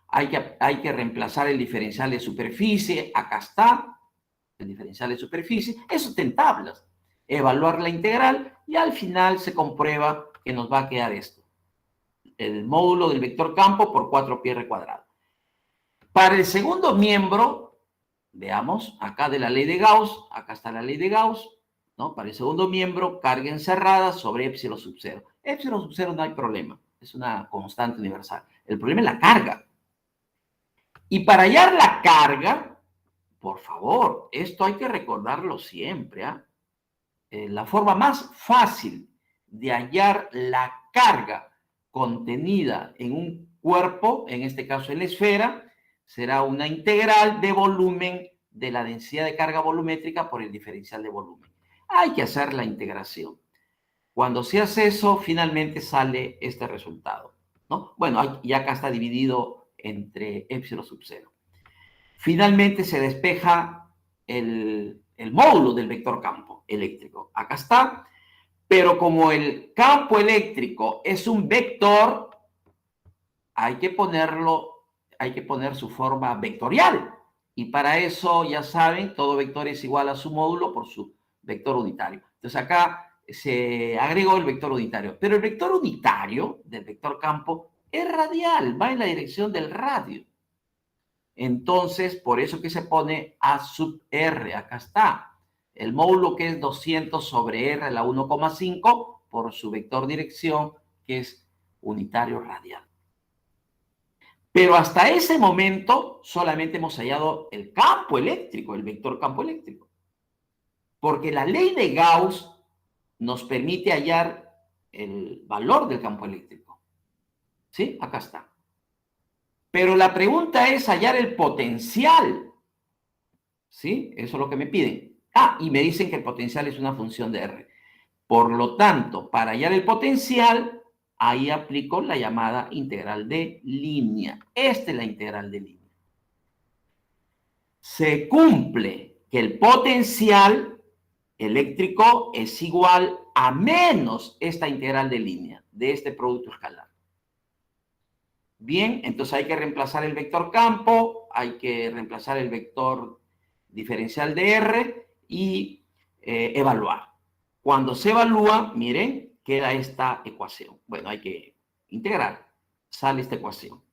Hay que reemplazar el diferencial de superficie. Acá está el diferencial de superficie. Eso está en tablas. Evaluar la integral y al final se comprueba que nos va a quedar esto. El módulo del vector campo por 4πr². Para el segundo miembro, veamos, acá de la ley de Gauss, acá está la ley de Gauss, ¿no? Para el segundo miembro, carga encerrada sobre epsilon sub 0. Epsilon sub 0 no hay problema, es una constante universal. El problema es la carga. Y para hallar la carga, por favor, esto hay que recordarlo siempre, ¿ah? La forma más fácil de hallar la carga contenida en un cuerpo, en este caso en la esfera, será una integral de volumen de la densidad de carga volumétrica por el diferencial de volumen. Hay que hacer la integración. Cuando se hace eso, finalmente sale este resultado, ¿no? Bueno, y acá está dividido entre epsilon sub 0. Finalmente se despeja el módulo del vector campo eléctrico. Acá está, pero como el campo eléctrico es un vector, hay que poner su forma vectorial. Y para eso, ya saben, todo vector es igual a su módulo por su vector unitario. Entonces acá se agregó el vector unitario. Pero el vector unitario del vector campo es radial, va en la dirección del radio. Entonces, por eso que se pone A sub R, acá está. El módulo que es 200 sobre R a la 1,5 por su vector dirección, que es unitario radial. Pero hasta ese momento solamente hemos hallado el campo eléctrico, el vector campo eléctrico. Porque la ley de Gauss nos permite hallar el valor del campo eléctrico. ¿Sí? Acá está. Pero la pregunta es hallar el potencial. ¿Sí? Eso es lo que me piden. Ah, y me dicen que el potencial es una función de R. Por lo tanto, para hallar el potencial, ahí aplico la llamada integral de línea. Esta es la integral de línea. Se cumple que el potencial eléctrico es igual a menos esta integral de línea de este producto escalar. Bien, entonces hay que reemplazar el vector campo, hay que reemplazar el vector diferencial de R y evaluar. Cuando se evalúa, miren, queda esta ecuación. Bueno, hay que integrar, sale esta ecuación.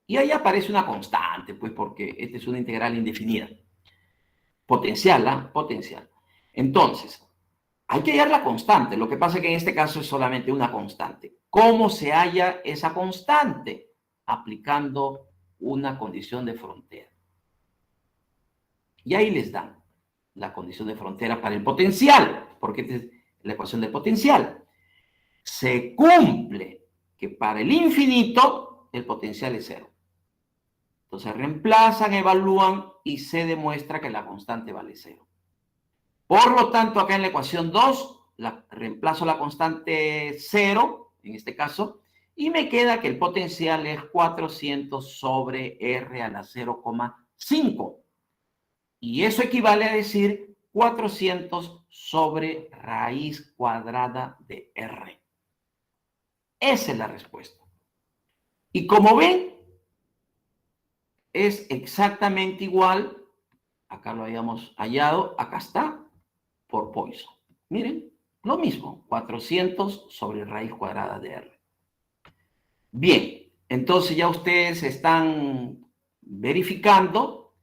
Y ahí aparece una constante, pues porque esta es una integral indefinida. Potencial, ¿ah? Potencial. Entonces, hay que hallar la constante. Lo que pasa es que en este caso es solamente una constante. ¿Cómo se halla esa constante? Aplicando una condición de frontera. Y ahí les dan la condición de frontera para el potencial, porque esta es la ecuación del potencial. Se cumple que para el infinito el potencial es cero. Entonces reemplazan, evalúan y se demuestra que la constante vale cero. Por lo tanto, acá en la ecuación 2, reemplazo la constante 0, en este caso, y me queda que el potencial es 400 sobre R a la 0,5. Y eso equivale a decir 400 sobre raíz cuadrada de R. Esa es la respuesta. Y como ven, es exactamente igual, acá lo habíamos hallado, acá está, por Poisson. Miren, lo mismo, 400 sobre raíz cuadrada de R. Bien, entonces ya ustedes están verificando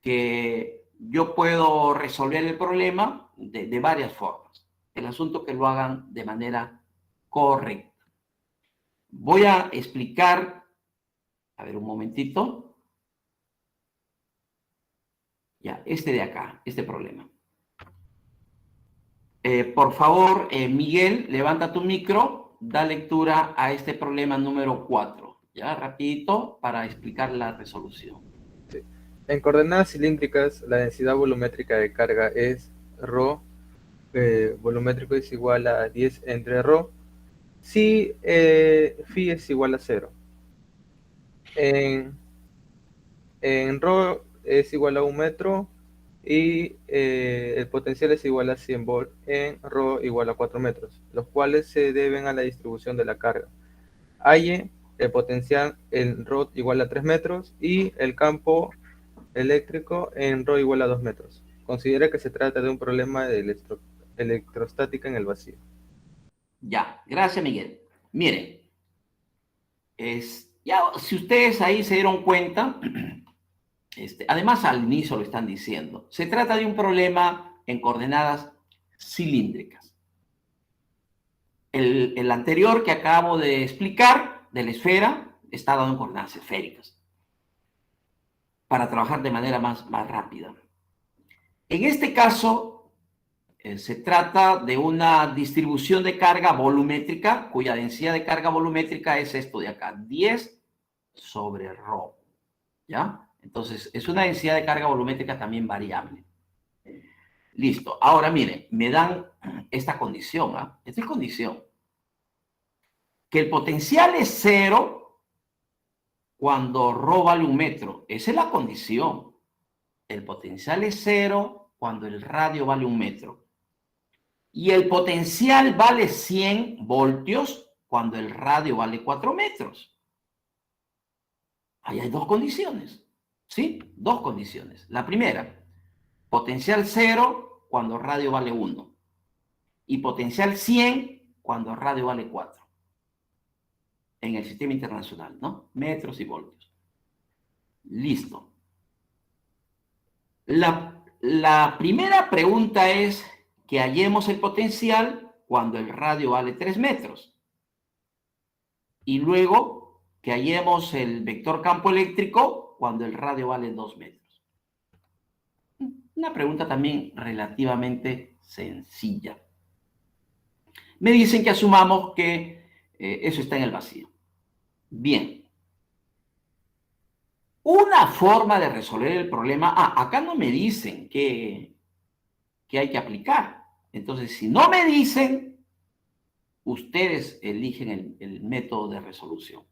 que yo puedo resolver el problema de varias formas. El asunto es que lo hagan de manera correcta. Voy a explicar, a ver un momentito. Ya, este de acá, este problema. Por favor, Miguel, levanta tu micro, da lectura a este problema número 4. Ya, rapidito, para explicar la resolución. Sí. En coordenadas cilíndricas, la densidad volumétrica de carga es ρ, volumétrico es igual a 10 entre ρ, si phi es igual a 0. En ρ es igual a 1 metro, y el potencial es igual a 100 volt en ρ igual a 4 metros, los cuales se deben a la distribución de la carga. Halle el potencial en ρ igual a 3 metros y el campo eléctrico en ρ igual a 2 metros. Considera que se trata de un problema de electrostática en el vacío. Ya, gracias, Miguel. Miren, ya si ustedes ahí se dieron cuenta, además al inicio lo están diciendo, se trata de un problema en coordenadas cilíndricas. El anterior que acabo de explicar, de la esfera, está dado en coordenadas esféricas, para trabajar de manera más rápida. En este caso, se trata de una distribución de carga volumétrica, cuya densidad de carga volumétrica es esto de acá, 10 sobre ρ, ¿ya? Entonces, es una densidad de carga volumétrica también variable. Listo. Ahora, miren, me dan esta condición, ¿ah? Esta es condición. Que el potencial es 0 cuando ρ vale 1 metro. Esa es la condición. El potencial es 0 cuando el radio vale 1 metro. Y el potencial vale 100 voltios cuando el radio vale 4 metros. Ahí hay dos condiciones, ¿sí? Dos condiciones. La primera, potencial 0 cuando radio vale 1. Y potencial 100 cuando radio vale 4. En el sistema internacional, ¿no? Metros y voltios. Listo. La primera pregunta es que hallemos el potencial cuando el radio vale 3 metros. Y luego que hallemos el vector campo eléctrico cuando el radio vale 2 metros. Una pregunta también relativamente sencilla. Me dicen que asumamos que eso está en el vacío. Bien. Una forma de resolver el problema... acá no me dicen que hay que aplicar. Entonces, si no me dicen, ustedes eligen el método de resolución.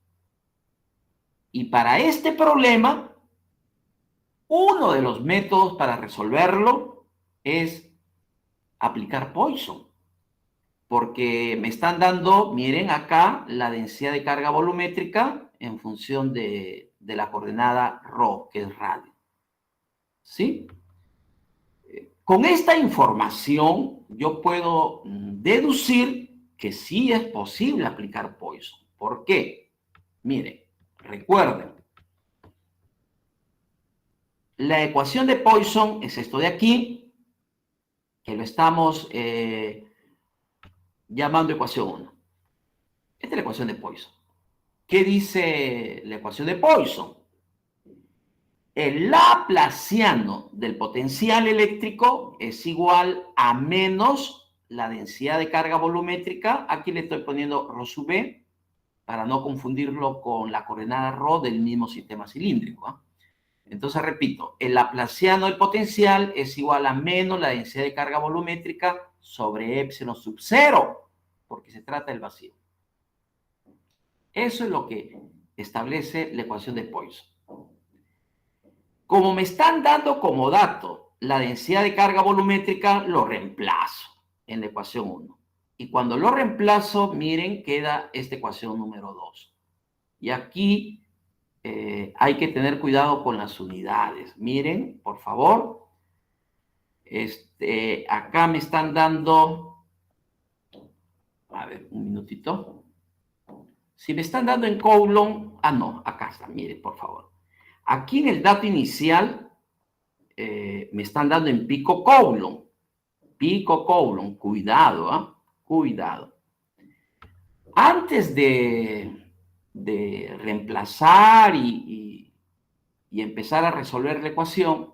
Y para este problema, uno de los métodos para resolverlo es aplicar Poisson. Porque me están dando, miren acá, la densidad de carga volumétrica en función de la coordenada ρ, que es radio. ¿Sí? Con esta información, yo puedo deducir que sí es posible aplicar Poisson. ¿Por qué? Miren, recuerden, la ecuación de Poisson es esto de aquí, que lo estamos llamando ecuación 1. Esta es la ecuación de Poisson. ¿Qué dice la ecuación de Poisson? El laplaciano del potencial eléctrico es igual a menos la densidad de carga volumétrica. Aquí le estoy poniendo ρ sub b para no confundirlo con la coordenada ρ del mismo sistema cilíndrico, ¿eh? Entonces, repito, el laplaciano del potencial es igual a menos la densidad de carga volumétrica sobre epsilon sub 0, porque se trata del vacío. Eso es lo que establece la ecuación de Poisson. Como me están dando como dato la densidad de carga volumétrica, lo reemplazo en la ecuación 1. Y cuando lo reemplazo, miren, queda esta ecuación número 2. Y aquí hay que tener cuidado con las unidades. Miren, por favor. Acá me están dando... A ver, un minutito. Si me están dando en Coulomb... no, acá está, miren, por favor. Aquí en el dato inicial me están dando en pico Coulomb. Pico Coulomb, cuidado, ¿eh? Cuidado. Antes de reemplazar y empezar a resolver la ecuación,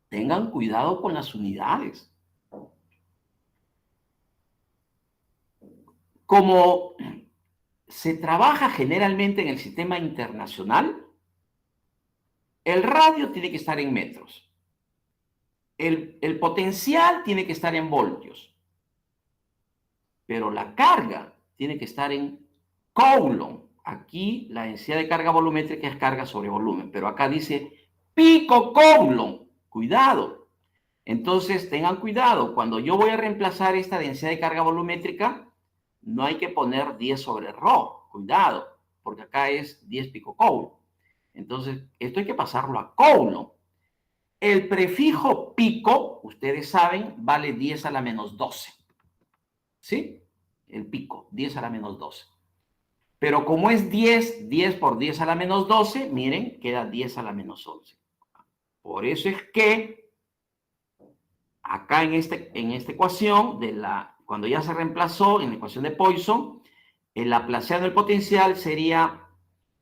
tengan cuidado con las unidades. Como se trabaja generalmente en el sistema internacional, el radio tiene que estar en metros. El potencial tiene que estar en voltios. Pero la carga tiene que estar en Coulomb. Aquí la densidad de carga volumétrica es carga sobre volumen, pero acá dice pico Coulomb. Cuidado. Entonces, tengan cuidado. Cuando yo voy a reemplazar esta densidad de carga volumétrica, no hay que poner 10 sobre ρ. Cuidado, porque acá es 10 picocoulomb. Entonces, esto hay que pasarlo a coulomb. El prefijo pico, ustedes saben, vale 10 a la menos 12. ¿Sí? El pico, 10 a la menos 12. Pero como es 10, 10 por 10 a la menos 12, miren, queda 10 a la menos 11. Por eso es que acá en esta ecuación, cuando ya se reemplazó en la ecuación de Poisson, el laplaciano del potencial sería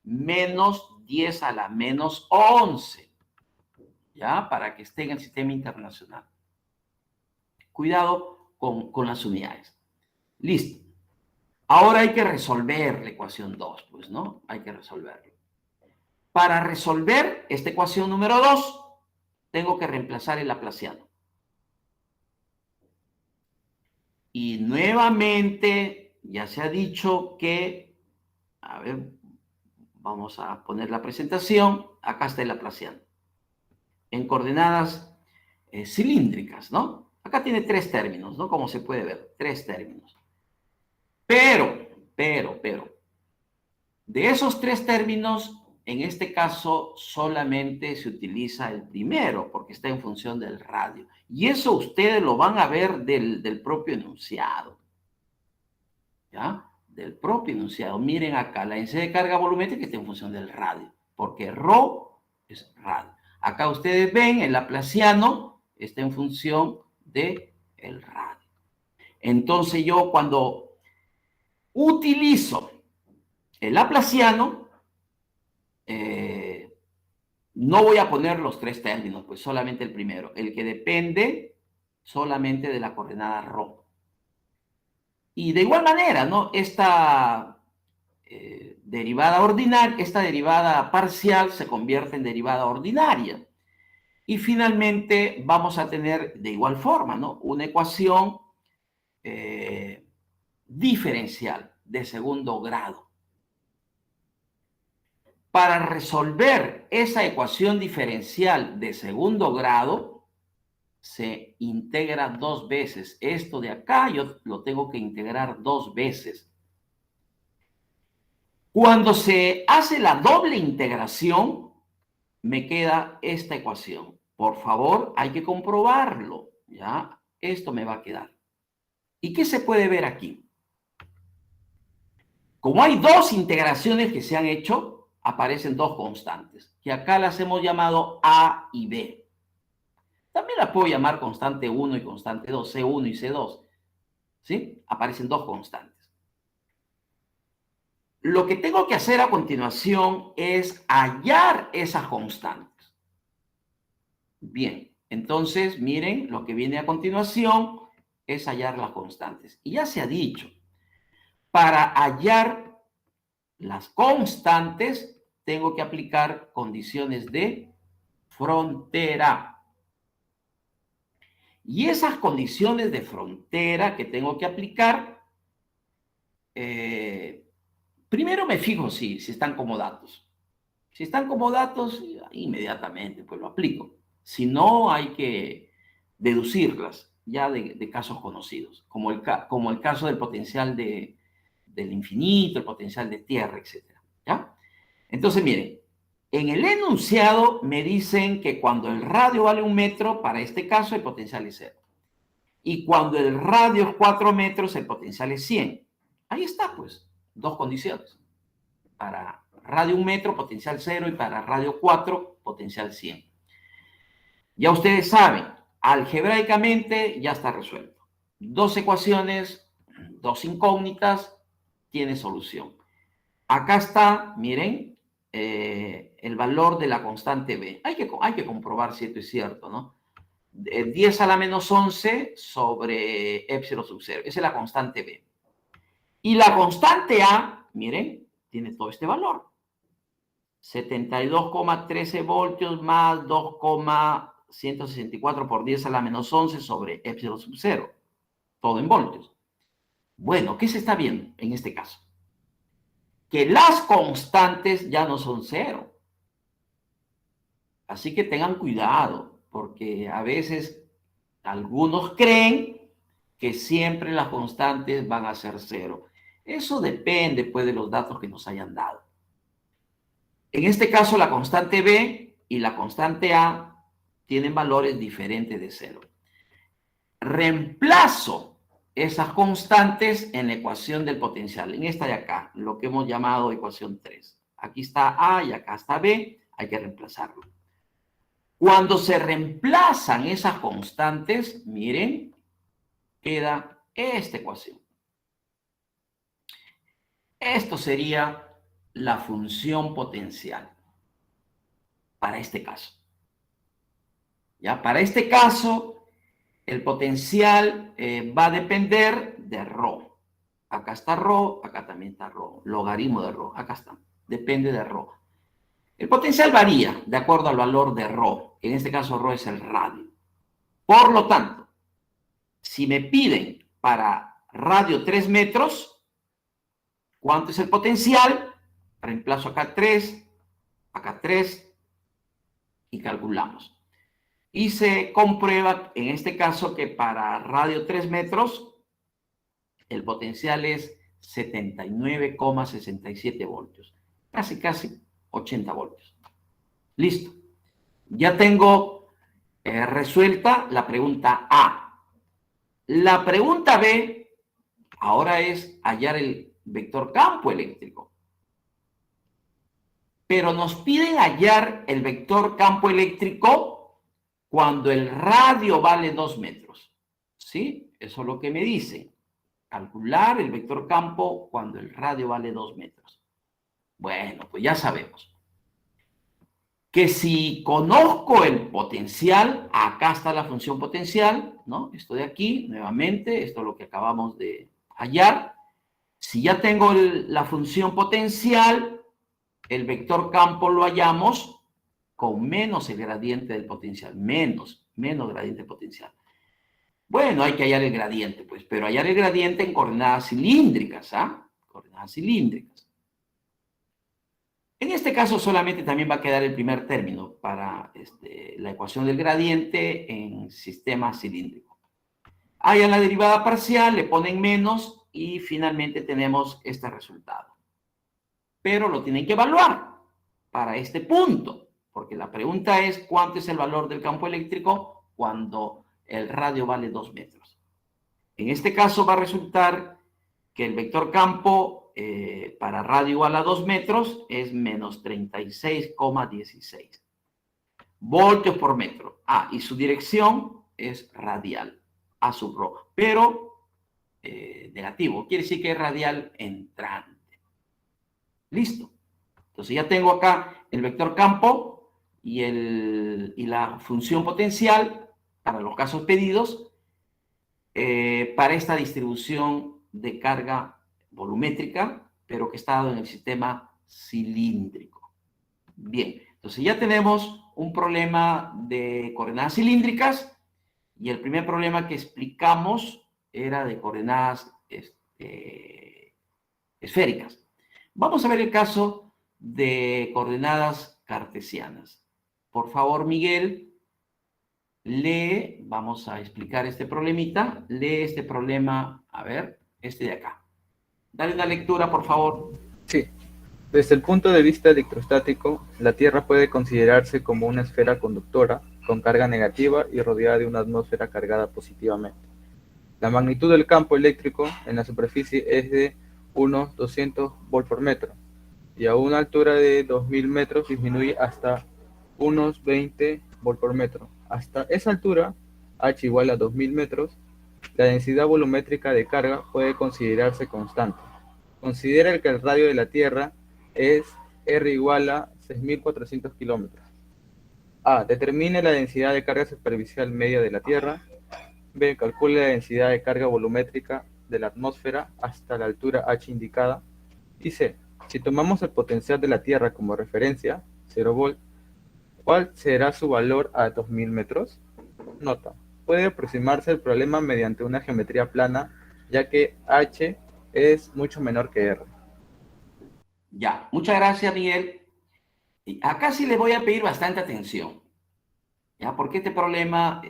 menos 10 a la menos 11. ¿Ya? Para que esté en el sistema internacional. Cuidado con las unidades. Listo. Ahora hay que resolver la ecuación 2, pues, ¿no? Hay que resolverlo. Para resolver esta ecuación número 2, tengo que reemplazar el laplaciano. Y nuevamente, ya se ha dicho que, a ver, vamos a poner la presentación. Acá está el laplaciano. En coordenadas cilíndricas, ¿no? Acá tiene 3 términos, ¿no? Como se puede ver, 3 términos. Pero, de esos 3 términos, en este caso solamente se utiliza el primero, porque está en función del radio. Y eso ustedes lo van a ver del propio enunciado. ¿Ya? Del propio enunciado. Miren acá, la densidad de carga volumétrica está en función del radio, porque ρ es radio. Acá ustedes ven, el laplaciano está en función del radio. Entonces yo cuando utilizo el laplaciano, no voy a poner los 3 términos, pues solamente el primero, el que depende solamente de la coordenada ρ. Y de igual manera, ¿no? Esta derivada parcial se convierte en derivada ordinaria. Y finalmente vamos a tener de igual forma, ¿no? Una ecuación diferencial de segundo grado. Para resolver esa ecuación diferencial de segundo grado, se integra 2 veces. Esto de acá yo lo tengo que integrar 2 veces. Cuando se hace la doble integración, me queda esta ecuación. Por favor, hay que comprobarlo, ¿ya? Esto me va a quedar. ¿Y qué se puede ver aquí? Como hay 2 integraciones que se han hecho, aparecen 2 constantes, que acá las hemos llamado A y B. También las puedo llamar constante 1 y constante 2, C1 y C2. ¿Sí? Aparecen 2 constantes. Lo que tengo que hacer a continuación es hallar esas constantes. Bien, entonces miren, lo que viene a continuación es hallar las constantes. Y ya se ha dicho, para hallar las constantes tengo que aplicar condiciones de frontera. Y esas condiciones de frontera que tengo que aplicar, primero me fijo si están como datos. Si están como datos, inmediatamente pues lo aplico. Si no, hay que deducirlas ya de casos conocidos, como el caso del potencial del infinito, el potencial de tierra, etc. ¿Ya? Entonces, miren, en el enunciado me dicen que cuando el radio vale 1 metro, para este caso el potencial es 0. Y cuando el radio es 4 metros, el potencial es 100. Ahí está, pues, 2 condiciones. Para radio 1 metro, potencial 0, y para radio 4, potencial 100. Ya ustedes saben, algebraicamente ya está resuelto. 2 ecuaciones, 2 incógnitas, tiene solución. Acá está, miren, el valor de la constante B. Hay que comprobar si esto es cierto, ¿no? 10 a la menos 11 sobre epsilon sub 0. Esa es la constante B. Y la constante A, miren, tiene todo este valor. 72,13 voltios más 2,164 por 10 a la menos 11 sobre epsilon sub 0. Todo en voltios. Bueno, ¿qué se está viendo en este caso? Que las constantes ya no son 0. Así que tengan cuidado, porque a veces Algunos creen que siempre las constantes van a ser cero. Eso depende, pues, de los datos que nos hayan dado. En este caso, la constante B y la constante A tienen valores diferentes de cero. Reemplazo esas constantes en la ecuación del potencial, en esta de acá, lo que hemos llamado ecuación 3. Aquí está A y acá está B, hay que reemplazarlo. Cuando se reemplazan esas constantes, miren, queda esta ecuación. Esto sería la función potencial para este caso. ¿Ya? Para este caso, el potencial va a depender de ρ. Acá está ρ, acá también está ρ. Logaritmo de ρ, acá está. Depende de ρ. El potencial varía de acuerdo al valor de ρ. En este caso, ρ es el radio. Por lo tanto, si me piden para radio 3 metros, ¿cuánto es el potencial? Reemplazo acá 3 y calculamos. Y se comprueba en este caso que para radio 3 metros el potencial es 79,67 voltios. Casi 80 voltios. Listo. Ya tengo resuelta la pregunta A. La pregunta B ahora es hallar el vector campo eléctrico. Pero nos piden hallar el vector campo eléctrico cuando el radio vale 2 metros. ¿Sí? Eso es lo que me dice. Calcular el vector campo cuando el radio vale 2 metros. Bueno, pues ya sabemos que si conozco el potencial, acá está la función potencial, ¿no? Esto de aquí, nuevamente, esto es lo que acabamos de hallar. Si ya tengo la función potencial, el vector campo lo hallamos con menos el gradiente del potencial, menos gradiente del potencial. Bueno, hay que hallar el gradiente, pues, pero hallar el gradiente en coordenadas cilíndricas, ¿ah? Coordenadas cilíndricas. En este caso solamente también va a quedar el primer término para la ecuación del gradiente en sistema cilíndrico. Hallan la derivada parcial, le ponen menos y finalmente tenemos este resultado. Pero lo tienen que evaluar para este punto, porque la pregunta es cuánto es el valor del campo eléctrico cuando el radio vale 2 metros. En este caso va a resultar que el vector campo para radio igual a 2 metros es menos 36,16 voltios por metro. Y su dirección es radial, A sub ρ, pero negativo, quiere decir que es radial entrante. Listo. Entonces ya tengo acá el vector campo y la función potencial para los casos pedidos para esta distribución de carga volumétrica, pero que está dado en el sistema cilíndrico. Bien, entonces ya tenemos un problema de coordenadas cilíndricas y el primer problema que explicamos era de coordenadas esféricas. Vamos a ver el caso de coordenadas cartesianas. Por favor, Miguel, lee, vamos a explicar este problemita, lee este problema, a ver, este de acá. Dale una lectura, por favor. Sí. Desde el punto de vista electrostático, la Tierra puede considerarse como una esfera conductora con carga negativa y rodeada de una atmósfera cargada positivamente. La magnitud del campo eléctrico en la superficie es de unos 200 volts por metro y a una altura de 2000 metros disminuye hasta unos 20 volts por metro. Hasta esa altura, H igual a 2000 metros, la densidad volumétrica de carga puede considerarse constante. Considera que el radio de la Tierra es R igual a 6.400 kilómetros. A. Determine la densidad de carga superficial media de la Tierra. B. Calcule la densidad de carga volumétrica de la atmósfera hasta la altura H indicada. Y C. Si tomamos el potencial de la Tierra como referencia, 0 volt, ¿cuál será su valor a 2000 metros? Nota. Puede aproximarse el problema mediante una geometría plana, ya que H es mucho menor que R. Ya, muchas gracias, Miguel. Y acá sí le voy a pedir bastante atención, ¿ya? Porque este problema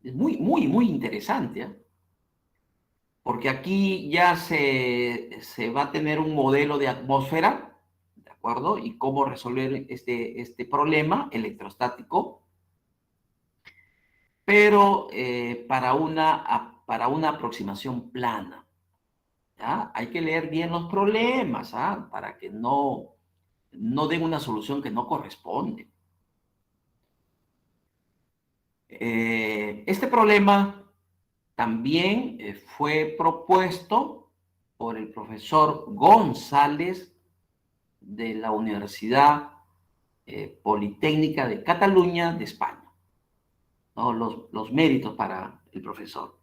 Es muy, muy, muy interesante, ¿eh? Porque aquí ya se va a tener un modelo de atmósfera, ¿de acuerdo? Y cómo resolver este problema electrostático, pero para una aproximación plana, ¿ya? Hay que leer bien los problemas, ¿ah? Para que no den una solución que no corresponde. Este problema también fue propuesto por el profesor González de la Universidad Politécnica de Cataluña de España, ¿no? Los méritos para el profesor.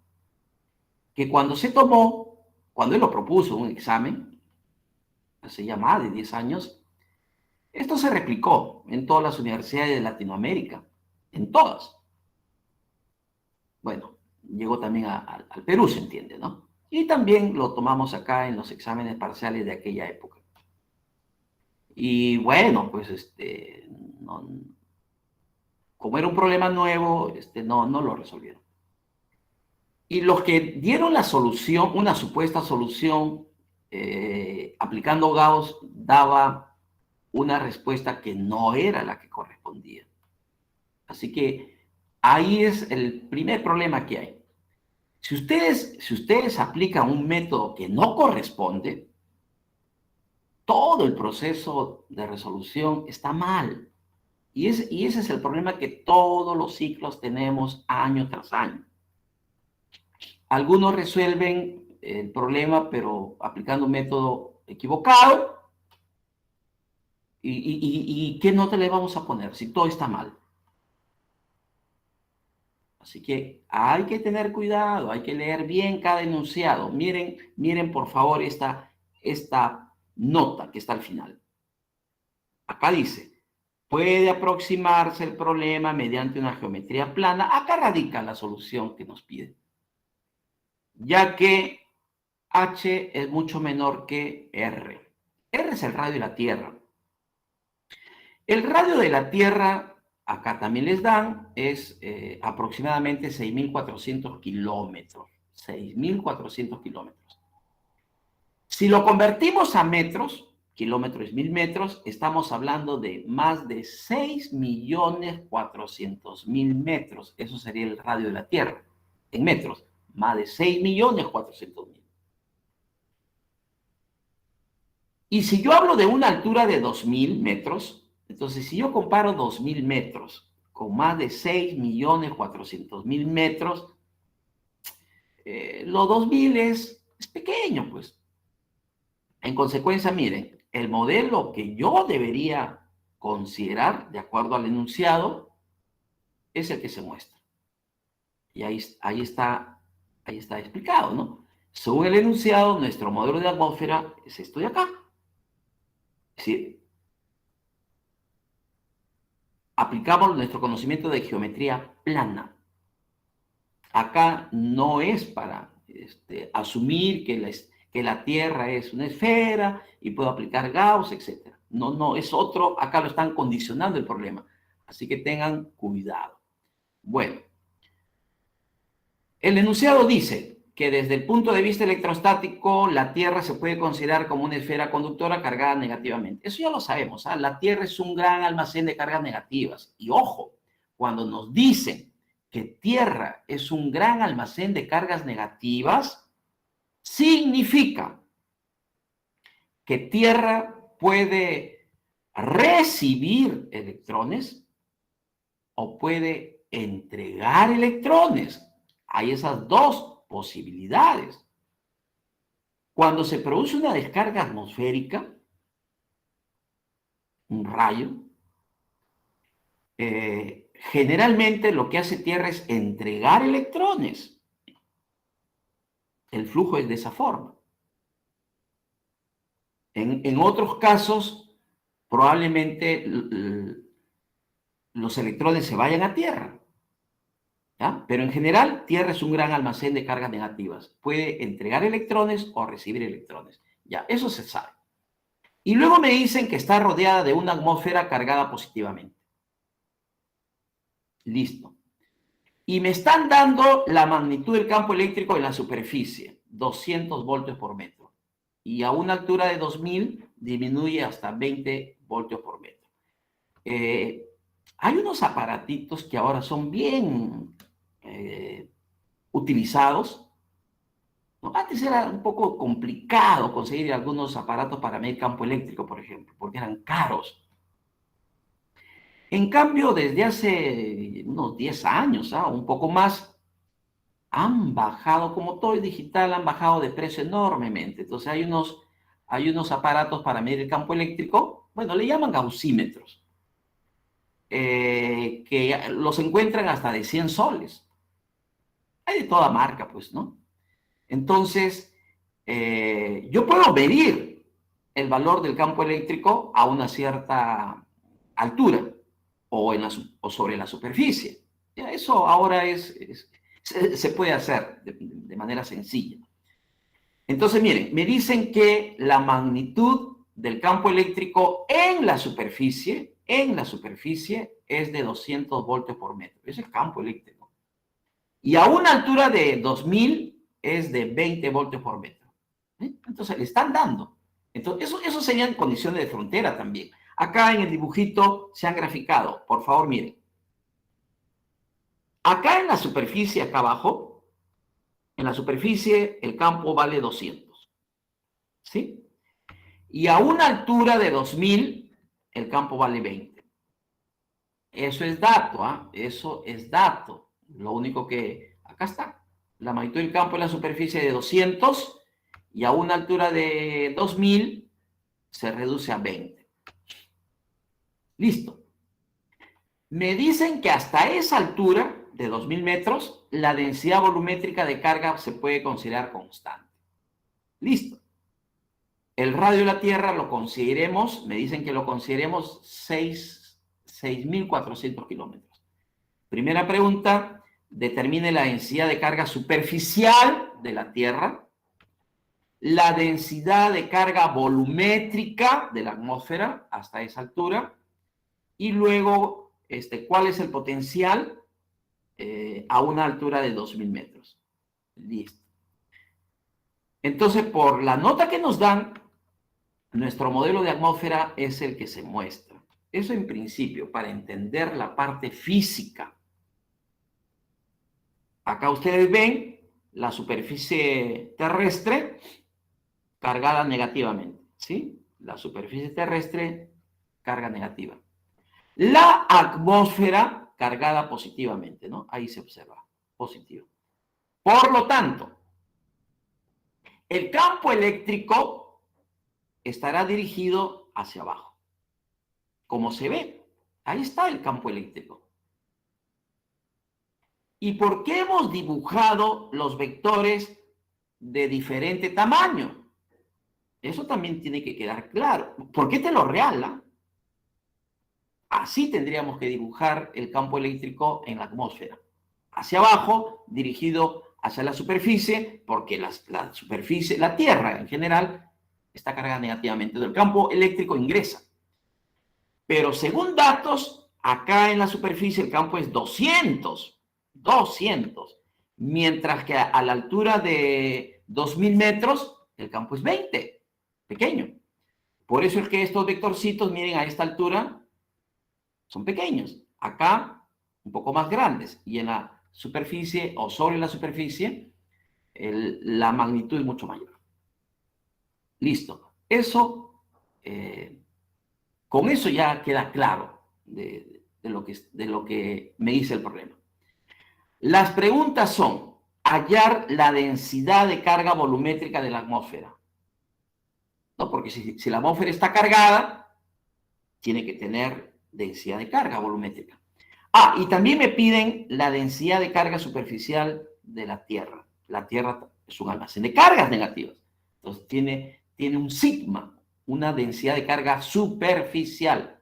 Que cuando él lo propuso en un examen, hace ya más de 10 años, esto se replicó en todas las universidades de Latinoamérica, en todas. Bueno, llegó también al Perú, se entiende, ¿no? Y también lo tomamos acá en los exámenes parciales de aquella época. Y bueno, pues como era un problema nuevo, no lo resolvieron. Y los que dieron la solución, una supuesta solución, aplicando Gauss, daba una respuesta que no era la que correspondía. Así que ahí es el primer problema que hay. Si ustedes aplican un método que no corresponde, todo el proceso de resolución está mal. Y ese es el problema que todos los ciclos tenemos año tras año. Algunos resuelven el problema, pero aplicando un método equivocado. ¿Y qué nota le vamos a poner si todo está mal? Así que hay que tener cuidado, hay que leer bien cada enunciado. Miren por favor esta nota que está al final. Acá dice, puede aproximarse el problema mediante una geometría plana. Acá radica la solución que nos pide, ya que H es mucho menor que R. R es el radio de la Tierra. El radio de la Tierra, acá también les dan, es aproximadamente 6.400 kilómetros. 6.400 kilómetros. Si lo convertimos a metros, kilómetros es 1.000 metros, estamos hablando de más de 6.400.000 metros. Eso sería el radio de la Tierra. En metros, más de 6.400.000. Y si yo hablo de una altura de 2.000 metros, entonces si yo comparo 2.000 metros con más de 6.400.000 metros, los 2.000 es pequeño, pues. En consecuencia, miren, el modelo que yo debería considerar, de acuerdo al enunciado, es el que se muestra. Y ahí está explicado, ¿no? Según el enunciado, nuestro modelo de atmósfera es esto de acá. Es decir, aplicamos nuestro conocimiento de geometría plana. Acá no es para asumir que la Tierra es una esfera y puedo aplicar Gauss, etc. No, es otro, acá lo están condicionando el problema. Así que tengan cuidado. Bueno, el enunciado dice que desde el punto de vista electrostático, la Tierra se puede considerar como una esfera conductora cargada negativamente. Eso ya lo sabemos, ¿ah? La Tierra es un gran almacén de cargas negativas. Y ojo, cuando nos dicen que Tierra es un gran almacén de cargas negativas, significa que Tierra puede recibir electrones o puede entregar electrones. Hay esas dos posibilidades. Cuando se produce una descarga atmosférica, un rayo, generalmente lo que hace Tierra es entregar electrones. El flujo es de esa forma. En otros casos, probablemente los electrones se vayan a Tierra. ¿Ya? Pero en general, Tierra es un gran almacén de cargas negativas. Puede entregar electrones o recibir electrones. Ya, eso se sabe. Y luego me dicen que está rodeada de una atmósfera cargada positivamente. Listo. Y me están dando la magnitud del campo eléctrico en la superficie, 200 voltios por metro. Y a una altura de 2000 disminuye hasta 20 voltios por metro. Hay unos aparatitos que ahora son bien utilizados, ¿no? Antes era un poco complicado conseguir algunos aparatos para medir campo eléctrico, por ejemplo, porque eran caros. En cambio, desde hace unos 10 años, un poco más, han bajado, como todo el digital, han bajado de precio enormemente. Entonces hay unos aparatos para medir el campo eléctrico, bueno, le llaman gaussímetros, que los encuentran hasta de 100 soles. Hay de toda marca, pues, ¿no? Entonces, yo puedo medir el valor del campo eléctrico a una cierta altura o sobre la superficie. Ya, eso ahora se puede hacer de manera sencilla. Entonces, miren, me dicen que la magnitud del campo eléctrico en la superficie es de 200 voltios por metro. Ese es campo eléctrico. Y a una altura de 2000 es de 20 voltios por metro. Entonces, le están dando. Entonces, eso serían condiciones de frontera también. Acá en el dibujito se han graficado. Por favor, miren. Acá en la superficie, acá abajo, en la superficie el campo vale 200. ¿Sí? Y a una altura de 2000 el campo vale 20. Eso es dato, Eso es dato. Lo único que acá está. La magnitud del campo en la superficie de 200 y a una altura de 2000 se reduce a 20. Listo. Me dicen que hasta esa altura de 2000 metros, la densidad volumétrica de carga se puede considerar constante. Listo. El radio de la Tierra lo consideremos, me dicen que lo consideremos 6.400 kilómetros. Primera pregunta, determine la densidad de carga superficial de la Tierra, la densidad de carga volumétrica de la atmósfera hasta esa altura, y luego, ¿cuál es el potencial a una altura de 2000 metros? Listo. Entonces, por la nota que nos dan, nuestro modelo de atmósfera es el que se muestra. Eso en principio, para entender la parte física. Acá ustedes ven la superficie terrestre cargada negativamente, ¿sí? La superficie terrestre carga negativa. La atmósfera cargada positivamente, ¿no? Ahí se observa, positivo. Por lo tanto, el campo eléctrico estará dirigido hacia abajo. Como se ve, ahí está el campo eléctrico. ¿Y por qué hemos dibujado los vectores de diferente tamaño? Eso también tiene que quedar claro. ¿Por qué te lo reala? Así tendríamos que dibujar el campo eléctrico en la atmósfera. Hacia abajo, dirigido hacia la superficie, porque la superficie, la Tierra en general, está cargada negativamente. El campo eléctrico ingresa. Pero según datos, acá en la superficie el campo es 200. Mientras que a la altura de 2000 metros, el campo es 20. Pequeño. Por eso es que estos vectorcitos, miren, a esta altura, son pequeños. Acá, un poco más grandes. Y en la superficie o sobre la superficie, la magnitud es mucho mayor. Listo. Eso, con eso ya queda claro de lo que me dice el problema. Las preguntas son: hallar la densidad de carga volumétrica de la atmósfera. ¿No? Porque si la atmósfera está cargada, tiene que tener densidad de carga volumétrica. Y también me piden la densidad de carga superficial de la Tierra. La Tierra es un almacén de cargas negativas. Entonces tiene un sigma, una densidad de carga superficial.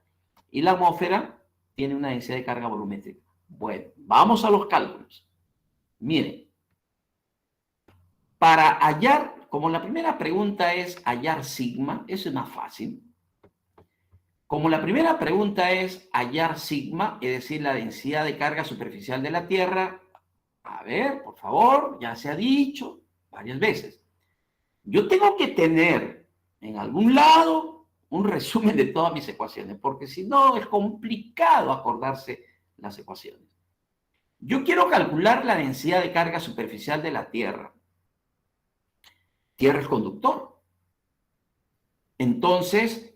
Y la atmósfera tiene una densidad de carga volumétrica. Bueno, vamos a los cálculos. Miren, para hallar, como la primera pregunta es hallar sigma, eso es más fácil. Como la primera pregunta es hallar sigma, es decir, la densidad de carga superficial de la Tierra, A ver, por favor, ya se ha dicho varias veces. Yo tengo que tener en algún lado un resumen de todas mis ecuaciones, porque si no es complicado acordarse las ecuaciones. Yo quiero calcular la densidad de carga superficial de la Tierra. Tierra es conductor. Entonces,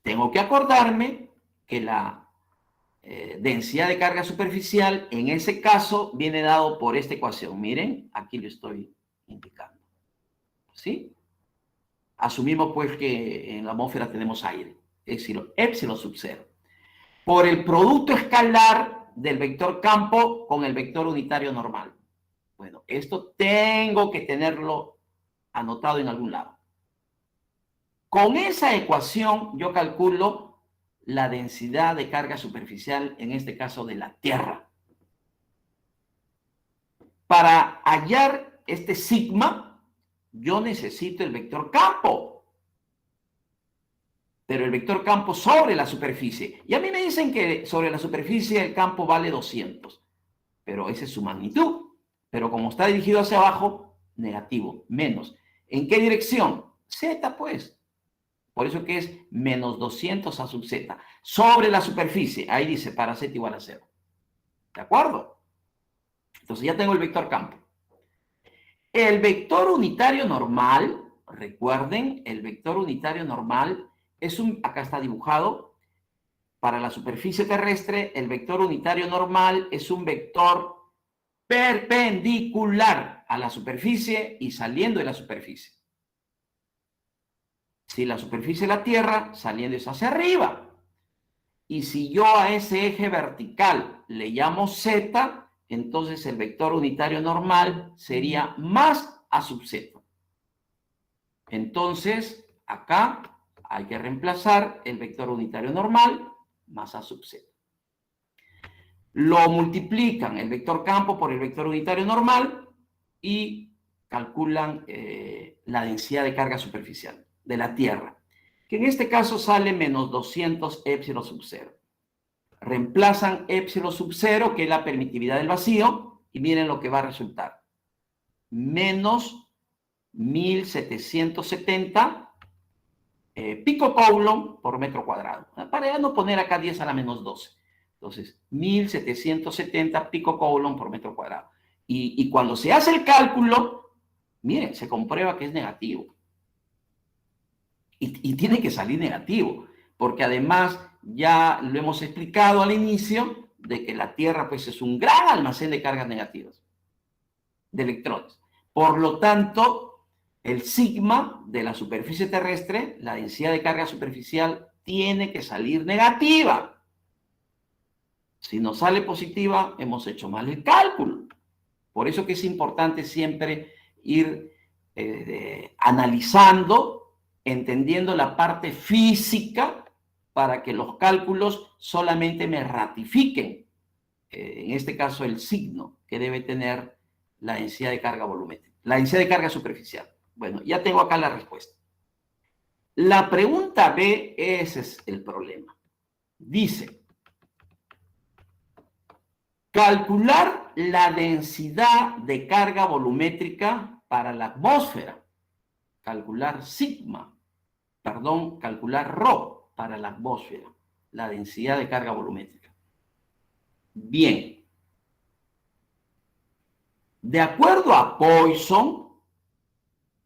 tengo que acordarme que la densidad de carga superficial, en ese caso, viene dado por esta ecuación. Miren, aquí lo estoy indicando. ¿Sí? Asumimos, pues, que en la atmósfera tenemos aire. Épsilon sub 0. Por el producto escalar del vector campo con el vector unitario normal. Bueno, esto tengo que tenerlo anotado en algún lado. Con esa ecuación yo calculo la densidad de carga superficial, en este caso de la Tierra. Para hallar este sigma, yo necesito el vector campo. Pero el vector campo sobre la superficie. Y a mí me dicen que sobre la superficie el campo vale 200. Pero esa es su magnitud. Pero como está dirigido hacia abajo, negativo, menos. ¿En qué dirección? Z, pues. Por eso que es menos 200 a sub z. Sobre la superficie. Ahí dice para z igual a 0. ¿De acuerdo? Entonces ya tengo el vector campo. El vector unitario normal, recuerden, el vector unitario normal es acá está dibujado, para la superficie terrestre, el vector unitario normal es un vector perpendicular a la superficie y saliendo de la superficie. Si la superficie es la Tierra, saliendo es hacia arriba. Y si yo a ese eje vertical le llamo Z, entonces el vector unitario normal sería más a sub Z. Entonces, acá hay que reemplazar el vector unitario normal más a sub z. Lo multiplican el vector campo por el vector unitario normal y calculan la densidad de carga superficial de la Tierra, que en este caso sale menos 200 épsilon sub 0. Reemplazan épsilon sub 0, que es la permitividad del vacío, y miren lo que va a resultar. Menos 1770 picocoulomb por metro cuadrado. Para ya no poner acá 10 a la menos 12. Entonces, 1770 picocoulomb por metro cuadrado. Y cuando se hace el cálculo, miren, se comprueba que es negativo. Y tiene que salir negativo, porque además ya lo hemos explicado al inicio de que la Tierra pues es un gran almacén de cargas negativas, de electrones. Por lo tanto, el sigma de la superficie terrestre, la densidad de carga superficial, tiene que salir negativa. Si no sale positiva, hemos hecho mal el cálculo. Por eso que es importante siempre ir analizando, entendiendo la parte física para que los cálculos solamente me ratifiquen, en este caso, el signo que debe tener la densidad de carga volumétrica, la densidad de carga superficial. Bueno, ya tengo acá la respuesta. La pregunta B, ese es el problema. Dice, calcular la densidad de carga volumétrica para la atmósfera. Calcular ρ para la atmósfera, la densidad de carga volumétrica. Bien. De acuerdo a Poisson,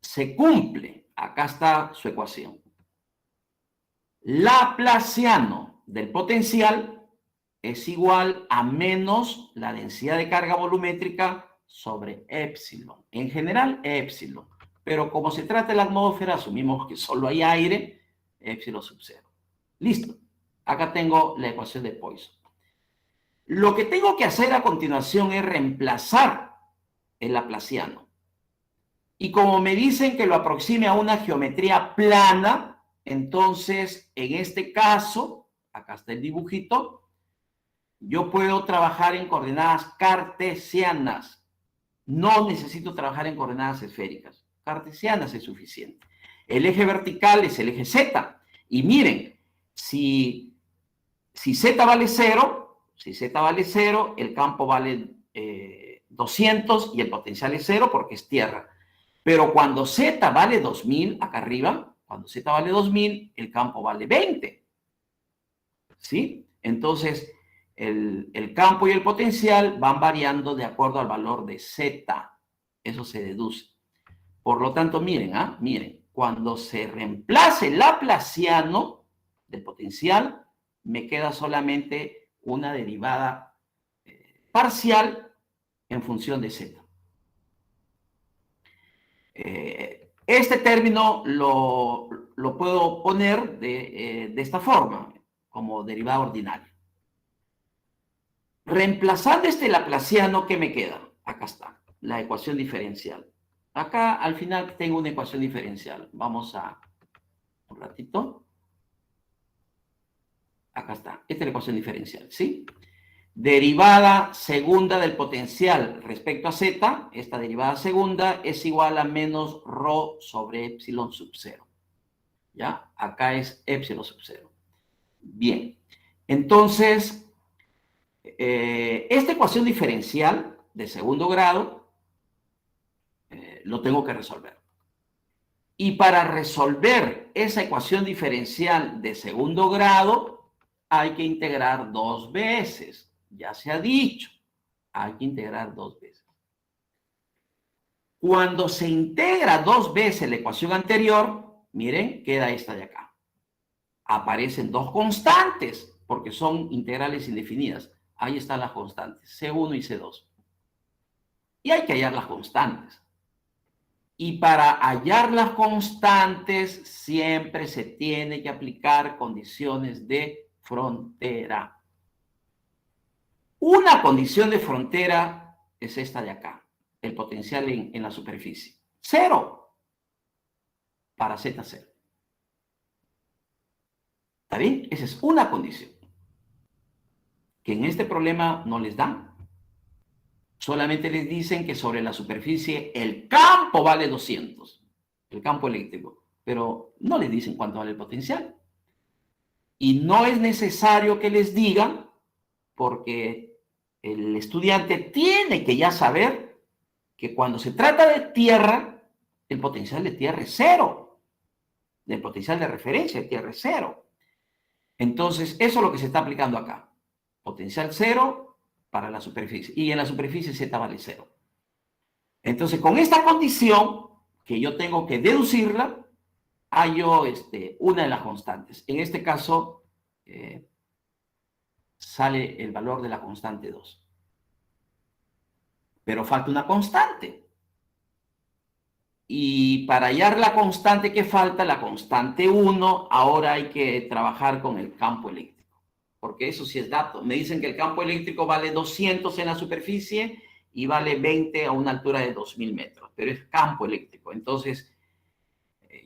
se cumple. Acá está su ecuación. Laplaciano del potencial es igual a menos la densidad de carga volumétrica sobre épsilon. En general, épsilon. Pero como se trata de la atmósfera, asumimos que solo hay aire, épsilon sub 0. Listo. Acá tengo la ecuación de Poisson. Lo que tengo que hacer a continuación es reemplazar el laplaciano. Y como me dicen que lo aproxime a una geometría plana, entonces, en este caso, acá está el dibujito, yo puedo trabajar en coordenadas cartesianas. No necesito trabajar en coordenadas esféricas. Cartesianas es suficiente. El eje vertical es el eje Z. Y miren, si Z vale 0, el campo vale 200 y el potencial es 0 porque es tierra. Pero cuando Z vale 2000, acá arriba, cuando Z vale 2000, el campo vale 20. ¿Sí? Entonces, el campo y el potencial van variando de acuerdo al valor de Z. Eso se deduce. Por lo tanto, miren, miren, cuando se reemplace el laplaciano del potencial, me queda solamente una derivada parcial en función de Z. Este término lo puedo poner de esta forma, como derivada ordinaria. Reemplazando este laplaciano, ¿qué me queda? Acá está, la ecuación diferencial. Acá al final tengo una ecuación diferencial. Vamos a un ratito. Acá está, esta es la ecuación diferencial, ¿sí? Derivada segunda del potencial respecto a Z, esta derivada segunda es igual a menos ρ sobre epsilon sub 0. ¿Ya? Acá es epsilon sub 0. Bien, entonces, esta ecuación diferencial de segundo grado lo tengo que resolver. Y para resolver esa ecuación diferencial de segundo grado, hay que integrar 2 veces. Ya se ha dicho, hay que integrar 2 veces. Cuando se integra 2 veces la ecuación anterior, miren, queda esta de acá. Aparecen 2 constantes, porque son integrales indefinidas. Ahí están las constantes, C1 y C2. Y hay que hallar las constantes. Y para hallar las constantes, siempre se tiene que aplicar condiciones de frontera. Una condición de frontera es esta de acá, el potencial en la superficie. 0 para Z0. ¿Está bien? Esa es una condición que en este problema no les dan. Solamente les dicen que sobre la superficie el campo vale 200, el campo eléctrico, pero no les dicen cuánto vale el potencial. Y no es necesario que les digan porque el estudiante tiene que ya saber que cuando se trata de tierra, el potencial de tierra es 0. El potencial de referencia de tierra es 0. Entonces, eso es lo que se está aplicando acá. Potencial 0 para la superficie. Y en la superficie Z vale 0. Entonces, con esta condición, que yo tengo que deducirla, hallo una de las constantes. En este caso, sale el valor de la constante 2. Pero falta una constante. Y para hallar la constante que falta, la constante 1, ahora hay que trabajar con el campo eléctrico. Porque eso sí es dato. Me dicen que el campo eléctrico vale 200 en la superficie y vale 20 a una altura de 2000 metros. Pero es campo eléctrico. Entonces,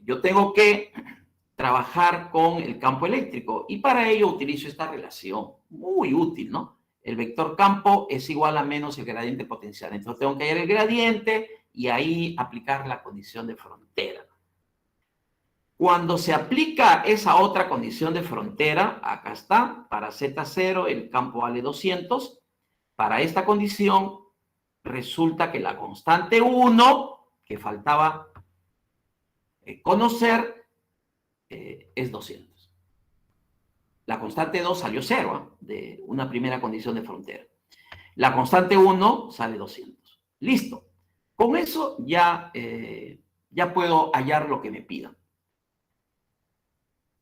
yo tengo que trabajar con el campo eléctrico. Y para ello utilizo esta relación. Muy útil, ¿no? El vector campo es igual a menos el gradiente potencial. Entonces tengo que hallar el gradiente y ahí aplicar la condición de frontera. Cuando se aplica esa otra condición de frontera, acá está, para Z0 el campo vale 200. Para esta condición resulta que la constante 1, que faltaba conocer, es 200. La constante 2 salió 0, de una primera condición de frontera. La constante 1 sale 200. Listo. Con eso ya puedo hallar lo que me pidan.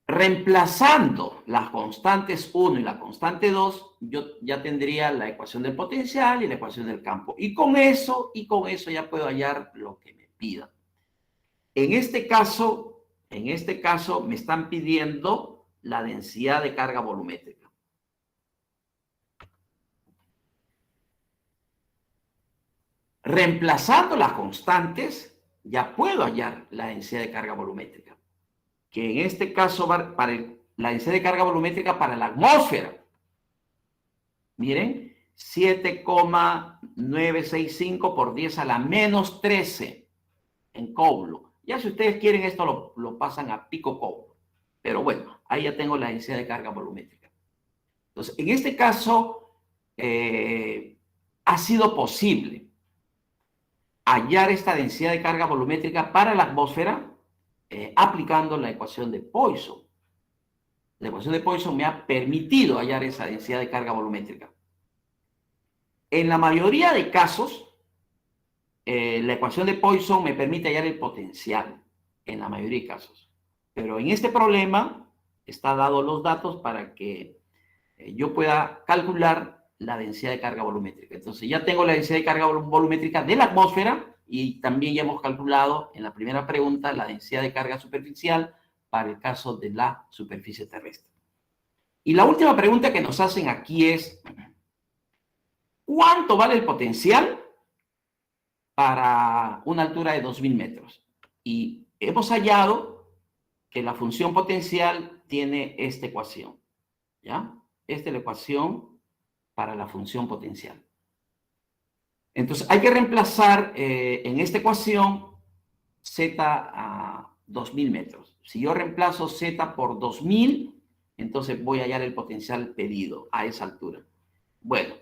Reemplazando las constantes 1 y la constante 2, yo ya tendría la ecuación del potencial y la ecuación del campo. Y con eso ya puedo hallar lo que me pidan. En este caso me están pidiendo la densidad de carga volumétrica. Reemplazando las constantes, ya puedo hallar la densidad de carga volumétrica, que en este caso va para la densidad de carga volumétrica para la atmósfera. Miren, 7,965 por 10 a la menos 13 en Coulomb. Ya si ustedes quieren esto lo pasan a pico Coulomb. Pero bueno, ahí ya tengo la densidad de carga volumétrica. Entonces, en este caso, ha sido posible hallar esta densidad de carga volumétrica para la atmósfera aplicando la ecuación de Poisson. La ecuación de Poisson me ha permitido hallar esa densidad de carga volumétrica. En la mayoría de casos, la ecuación de Poisson me permite hallar el potencial, en la mayoría de casos. Pero en este problema está dado los datos para que yo pueda calcular la densidad de carga volumétrica. Entonces ya tengo la densidad de carga volumétrica de la atmósfera y también ya hemos calculado en la primera pregunta la densidad de carga superficial para el caso de la superficie terrestre. Y la última pregunta que nos hacen aquí es, ¿cuánto vale el potencial para una altura de 2000 metros? Y hemos hallado que la función potencial tiene esta ecuación, ¿ya? Esta es la ecuación para la función potencial. Entonces, hay que reemplazar en esta ecuación z a 2000 metros. Si yo reemplazo z por 2000, entonces voy a hallar el potencial pedido a esa altura. Bueno,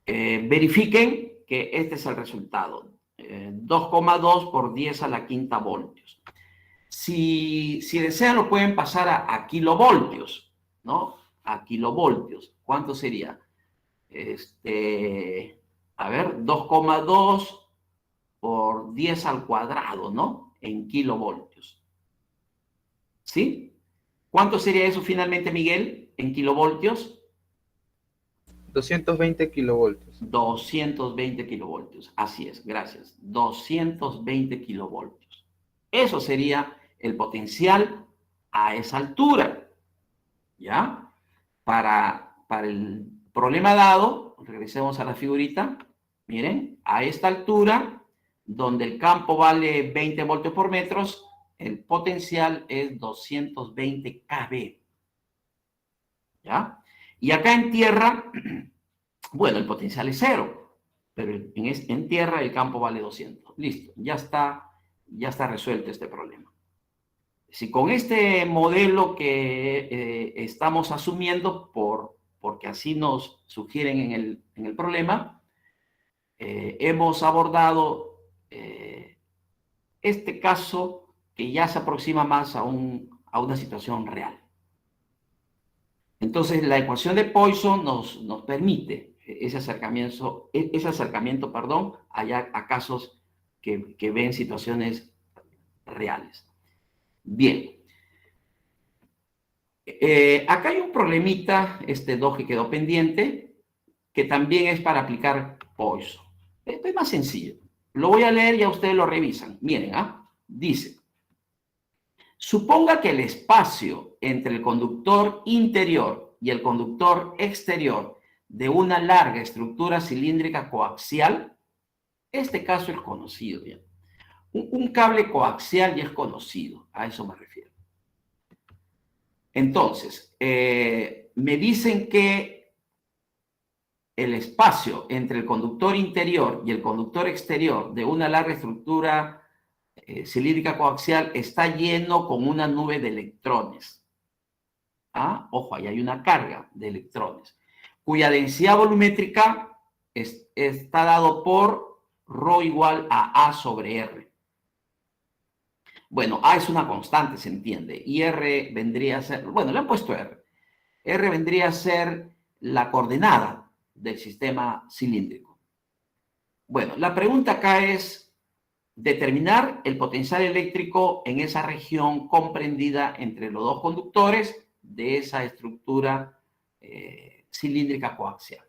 verifiquen que este es el resultado. 2,2 por 10 a la quinta voltios. Si desean, lo pueden pasar a kilovoltios, ¿no? A kilovoltios. ¿Cuánto sería? A ver, 2,2 por 10 al cuadrado, ¿no? En kilovoltios. ¿Sí? ¿Cuánto sería eso finalmente, Miguel, en kilovoltios? 220 kilovoltios. 220 kilovoltios. Así es, gracias. 220 kilovoltios. Eso sería el potencial a esa altura. ¿Ya? Para el problema dado, regresemos a la figurita. Miren, a esta altura, donde el campo vale 20 voltios por metros, el potencial es 220 kV. ¿Ya? Y acá en tierra, bueno, el potencial es 0, pero en tierra el campo vale 200. Listo, ya está resuelto este problema. Si con este modelo que estamos asumiendo, porque así nos sugieren en el problema, hemos abordado este caso que ya se aproxima más a una situación real. Entonces, la ecuación de Poisson nos permite ese acercamiento, a casos que ven situaciones reales. Bien. Acá hay un problemita, este 2 que quedó pendiente, que también es para aplicar Poisson. Esto es más sencillo. Lo voy a leer y ya ustedes lo revisan. Miren, dice, suponga que el espacio entre el conductor interior y el conductor exterior de una larga estructura cilíndrica coaxial, este caso es conocido ya. Un cable coaxial ya es conocido, a eso me refiero. Entonces, me dicen que el espacio entre el conductor interior y el conductor exterior de una larga estructura cilíndrica coaxial está lleno con una nube de electrones. Ojo, ahí hay una carga de electrones, cuya densidad volumétrica está dado por ρ igual a A sobre R. Bueno, A es una constante, se entiende, y R vendría a ser, bueno, le han puesto R. R vendría a ser la coordenada del sistema cilíndrico. Bueno, la pregunta acá es determinar el potencial eléctrico en esa región comprendida entre los dos conductores de esa estructura cilíndrica coaxial.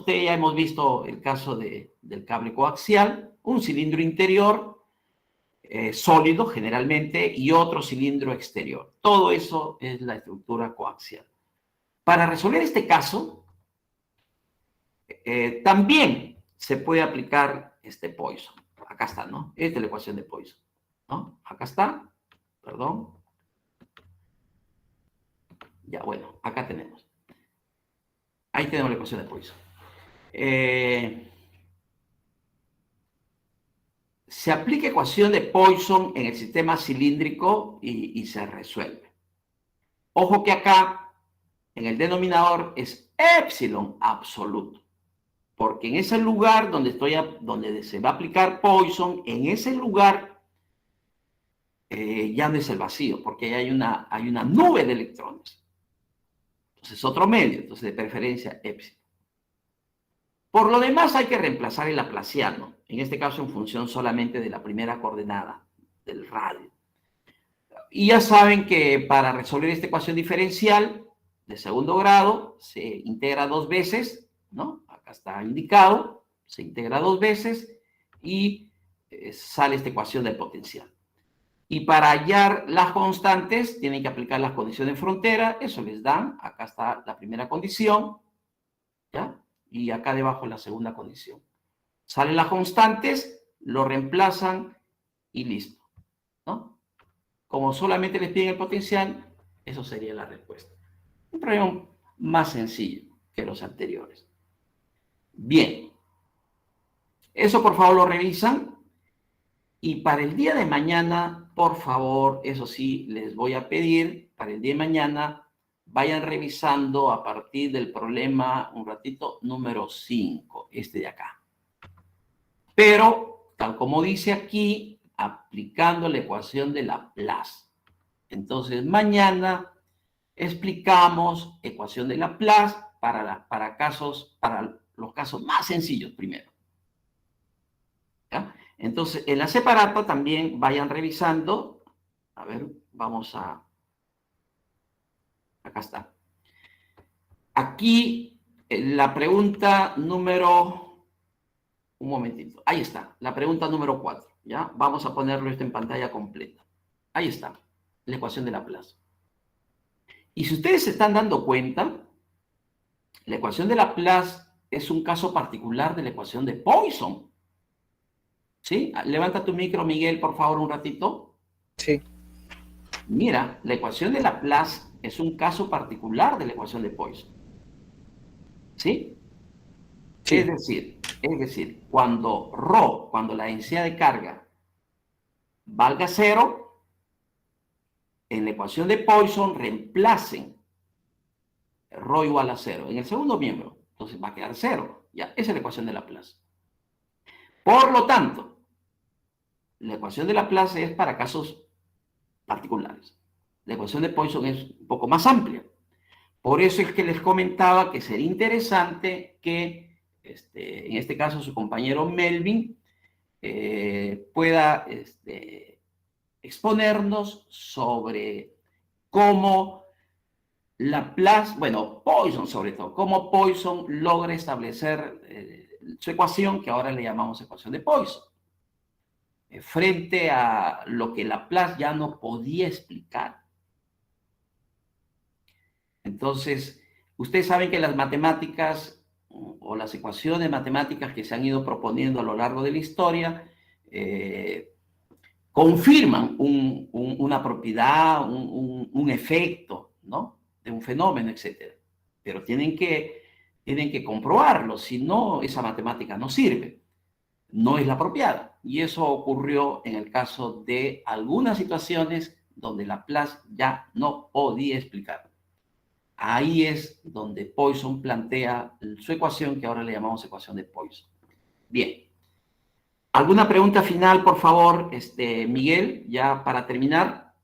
Ya hemos visto el caso del cable coaxial, un cilindro interior sólido generalmente y otro cilindro exterior. Todo eso es la estructura coaxial. Para resolver este caso, también se puede aplicar Poisson. Acá está, ¿no? Esta es la ecuación de Poisson, ¿no? Acá está, perdón. Ya, bueno, acá tenemos. Ahí tenemos la ecuación de Poisson. Se aplica ecuación de Poisson en el sistema cilíndrico y se resuelve. Ojo que acá, en el denominador, es epsilon absoluto. Porque en ese lugar donde se va a aplicar Poisson, en ese lugar ya no es el vacío, porque hay una nube de electrones. Entonces, otro medio, entonces de preferencia épsilon. Por lo demás, hay que reemplazar el laplaciano, en este caso en función solamente de la primera coordenada del radio. Y ya saben que para resolver esta ecuación diferencial de segundo grado se integra 2 veces, ¿no? Acá está indicado, se integra 2 veces y sale esta ecuación del potencial. Y para hallar las constantes tienen que aplicar las condiciones de frontera, eso les dan, acá está la primera condición, ¿ya? Y acá debajo la segunda condición. Salen las constantes, lo reemplazan y listo, ¿no? Como solamente les piden el potencial, eso sería la respuesta. Un problema más sencillo que los anteriores. Bien. Eso por favor lo revisan. Y para el día de mañana, por favor, eso sí, les voy a pedir, para el día de mañana, vayan revisando a partir del problema, un ratito, número 5, este de acá. Pero, tal como dice aquí, aplicando la ecuación de Laplace. Entonces, mañana explicamos ecuación de Laplace para los casos más sencillos primero. ¿Ya? Entonces, en la separata también vayan revisando. A ver, vamos a... Acá está. Aquí, la pregunta número... Un momentito. Ahí está, la pregunta número 4. ¿Ya? Vamos a ponerlo esto en pantalla completa. Ahí está, la ecuación de Laplace. Y si ustedes se están dando cuenta, la ecuación de Laplace es un caso particular de la ecuación de Poisson. ¿Sí? Levanta tu micro, Miguel, por favor, un ratito. Sí. Mira, la ecuación de Laplace es un caso particular de la ecuación de Poisson. ¿Sí? Sí. Es decir, cuando la densidad de carga valga 0, en la ecuación de Poisson reemplacen ρ igual a 0. En el segundo miembro, entonces va a quedar 0. Ya, esa es la ecuación de Laplace. Por lo tanto, la ecuación de Laplace es para casos particulares. La ecuación de Poisson es un poco más amplia. Por eso es que les comentaba que sería interesante que, en este caso, su compañero Melvin pueda exponernos sobre cómo Laplace, bueno, Poisson sobre todo, cómo Poisson logra establecer su ecuación, que ahora le llamamos ecuación de Poisson, frente a lo que Laplace ya no podía explicar. Entonces, ustedes saben que las matemáticas o las ecuaciones matemáticas que se han ido proponiendo a lo largo de la historia confirman una propiedad, un efecto, ¿no? De un fenómeno, etc. Pero tienen que comprobarlo, si no, esa matemática no sirve, no es la apropiada. Y eso ocurrió en el caso de algunas situaciones donde Laplace ya no podía explicar. Ahí es donde Poisson plantea su ecuación, que ahora le llamamos ecuación de Poisson. Bien. ¿Alguna pregunta final, por favor, Miguel, ya para terminar?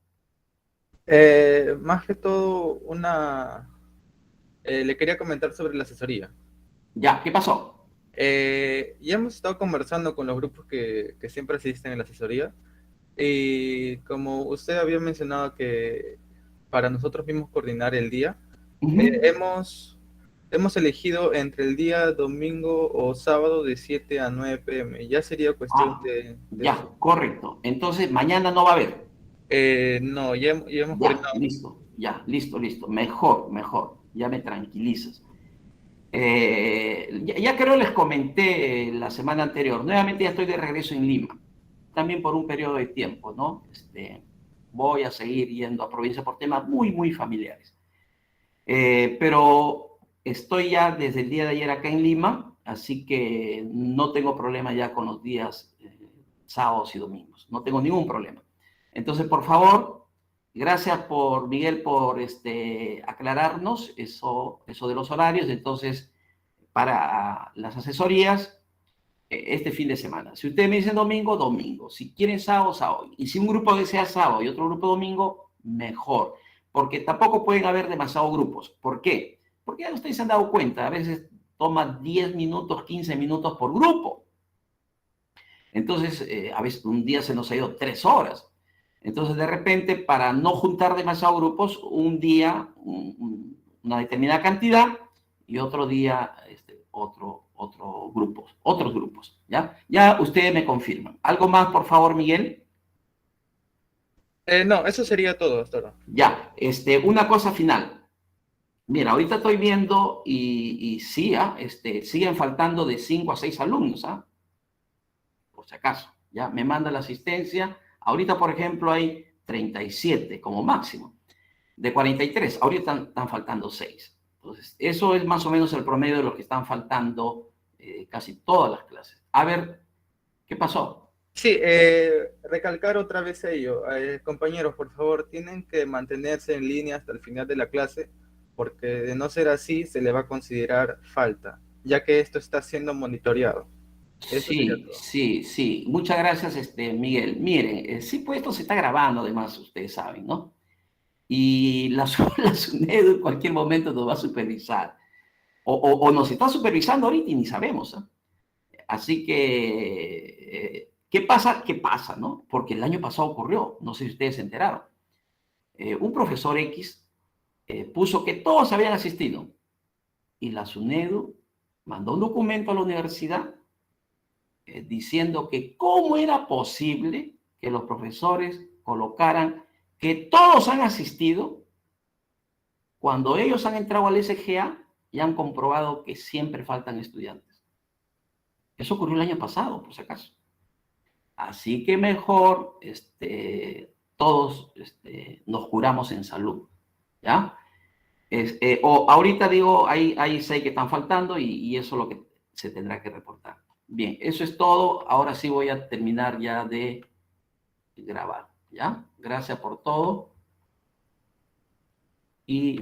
Más que todo, le quería comentar sobre la asesoría. Ya, ¿qué pasó? Ya hemos estado conversando con los grupos que siempre asisten en la asesoría, y como usted había mencionado que para nosotros mismos coordinar el día, hemos elegido entre el día domingo o sábado de 7 a 9 p.m. Ya sería cuestión Ya, correcto. Entonces, mañana no va a haber. No, ya hemos coordinado. Listo, listo. Mejor. Ya me tranquilizas. Ya creo les comenté la semana anterior. Nuevamente ya estoy de regreso en Lima. También por un periodo de tiempo, ¿no? Voy a seguir yendo a provincia por temas muy, muy familiares. Pero estoy ya desde el día de ayer acá en Lima, así que no tengo problema ya con los días sábados y domingos. No tengo ningún problema. Entonces, por favor, gracias Miguel por aclararnos eso de los horarios. Entonces, para las asesorías este fin de semana. Si ustedes me dicen domingo, domingo. Si quieren sábado, sábado. Y si un grupo desea sábado y otro grupo domingo, mejor. Porque tampoco pueden haber demasiados grupos. ¿Por qué? Porque ya ustedes se han dado cuenta, a veces toma 10 minutos, 15 minutos por grupo. Entonces, a veces un día se nos ha ido 3 horas. Entonces, de repente, para no juntar demasiados grupos, un día una determinada cantidad y otro día otros grupos, ¿ya? Ya ustedes me confirman. ¿Algo más, por favor, Miguel? No, eso sería todo, doctor. Ya, una cosa final. Mira, ahorita estoy viendo y sí, siguen faltando de 5 a 6 alumnos, ¿ah? Por si acaso, ya me manda la asistencia. Ahorita, por ejemplo, hay 37 como máximo. De 43, ahorita están faltando 6. Entonces, eso es más o menos el promedio de los que están faltando casi todas las clases. A ver, ¿qué pasó? Sí, recalcar otra vez ello. Compañeros, por favor, tienen que mantenerse en línea hasta el final de la clase, porque de no ser así, se le va a considerar falta, ya que esto está siendo monitoreado. Eso sería Sí, todo. sí, sí. Muchas gracias, Miguel. Miren, sí, pues esto se está grabando, además, ustedes saben, ¿no? Y la SUNEDU en cualquier momento nos va a supervisar. O nos está supervisando ahorita y ni sabemos, ¿eh? Así que, ¿qué pasa? ¿Qué pasa, no? Porque el año pasado ocurrió, no sé si ustedes se enteraron. Un profesor X puso que todos habían asistido y la SUNEDU mandó un documento a la universidad diciendo que cómo era posible que los profesores colocaran que todos han asistido cuando ellos han entrado al SGA y han comprobado que siempre faltan estudiantes. Eso ocurrió el año pasado, por si acaso. Así que mejor todos nos curamos en salud, ¿ya? O ahorita digo, hay 6 que están faltando y eso es lo que se tendrá que reportar. Bien, eso es todo. Ahora sí voy a terminar ya de grabar, ¿ya? Gracias por todo. Y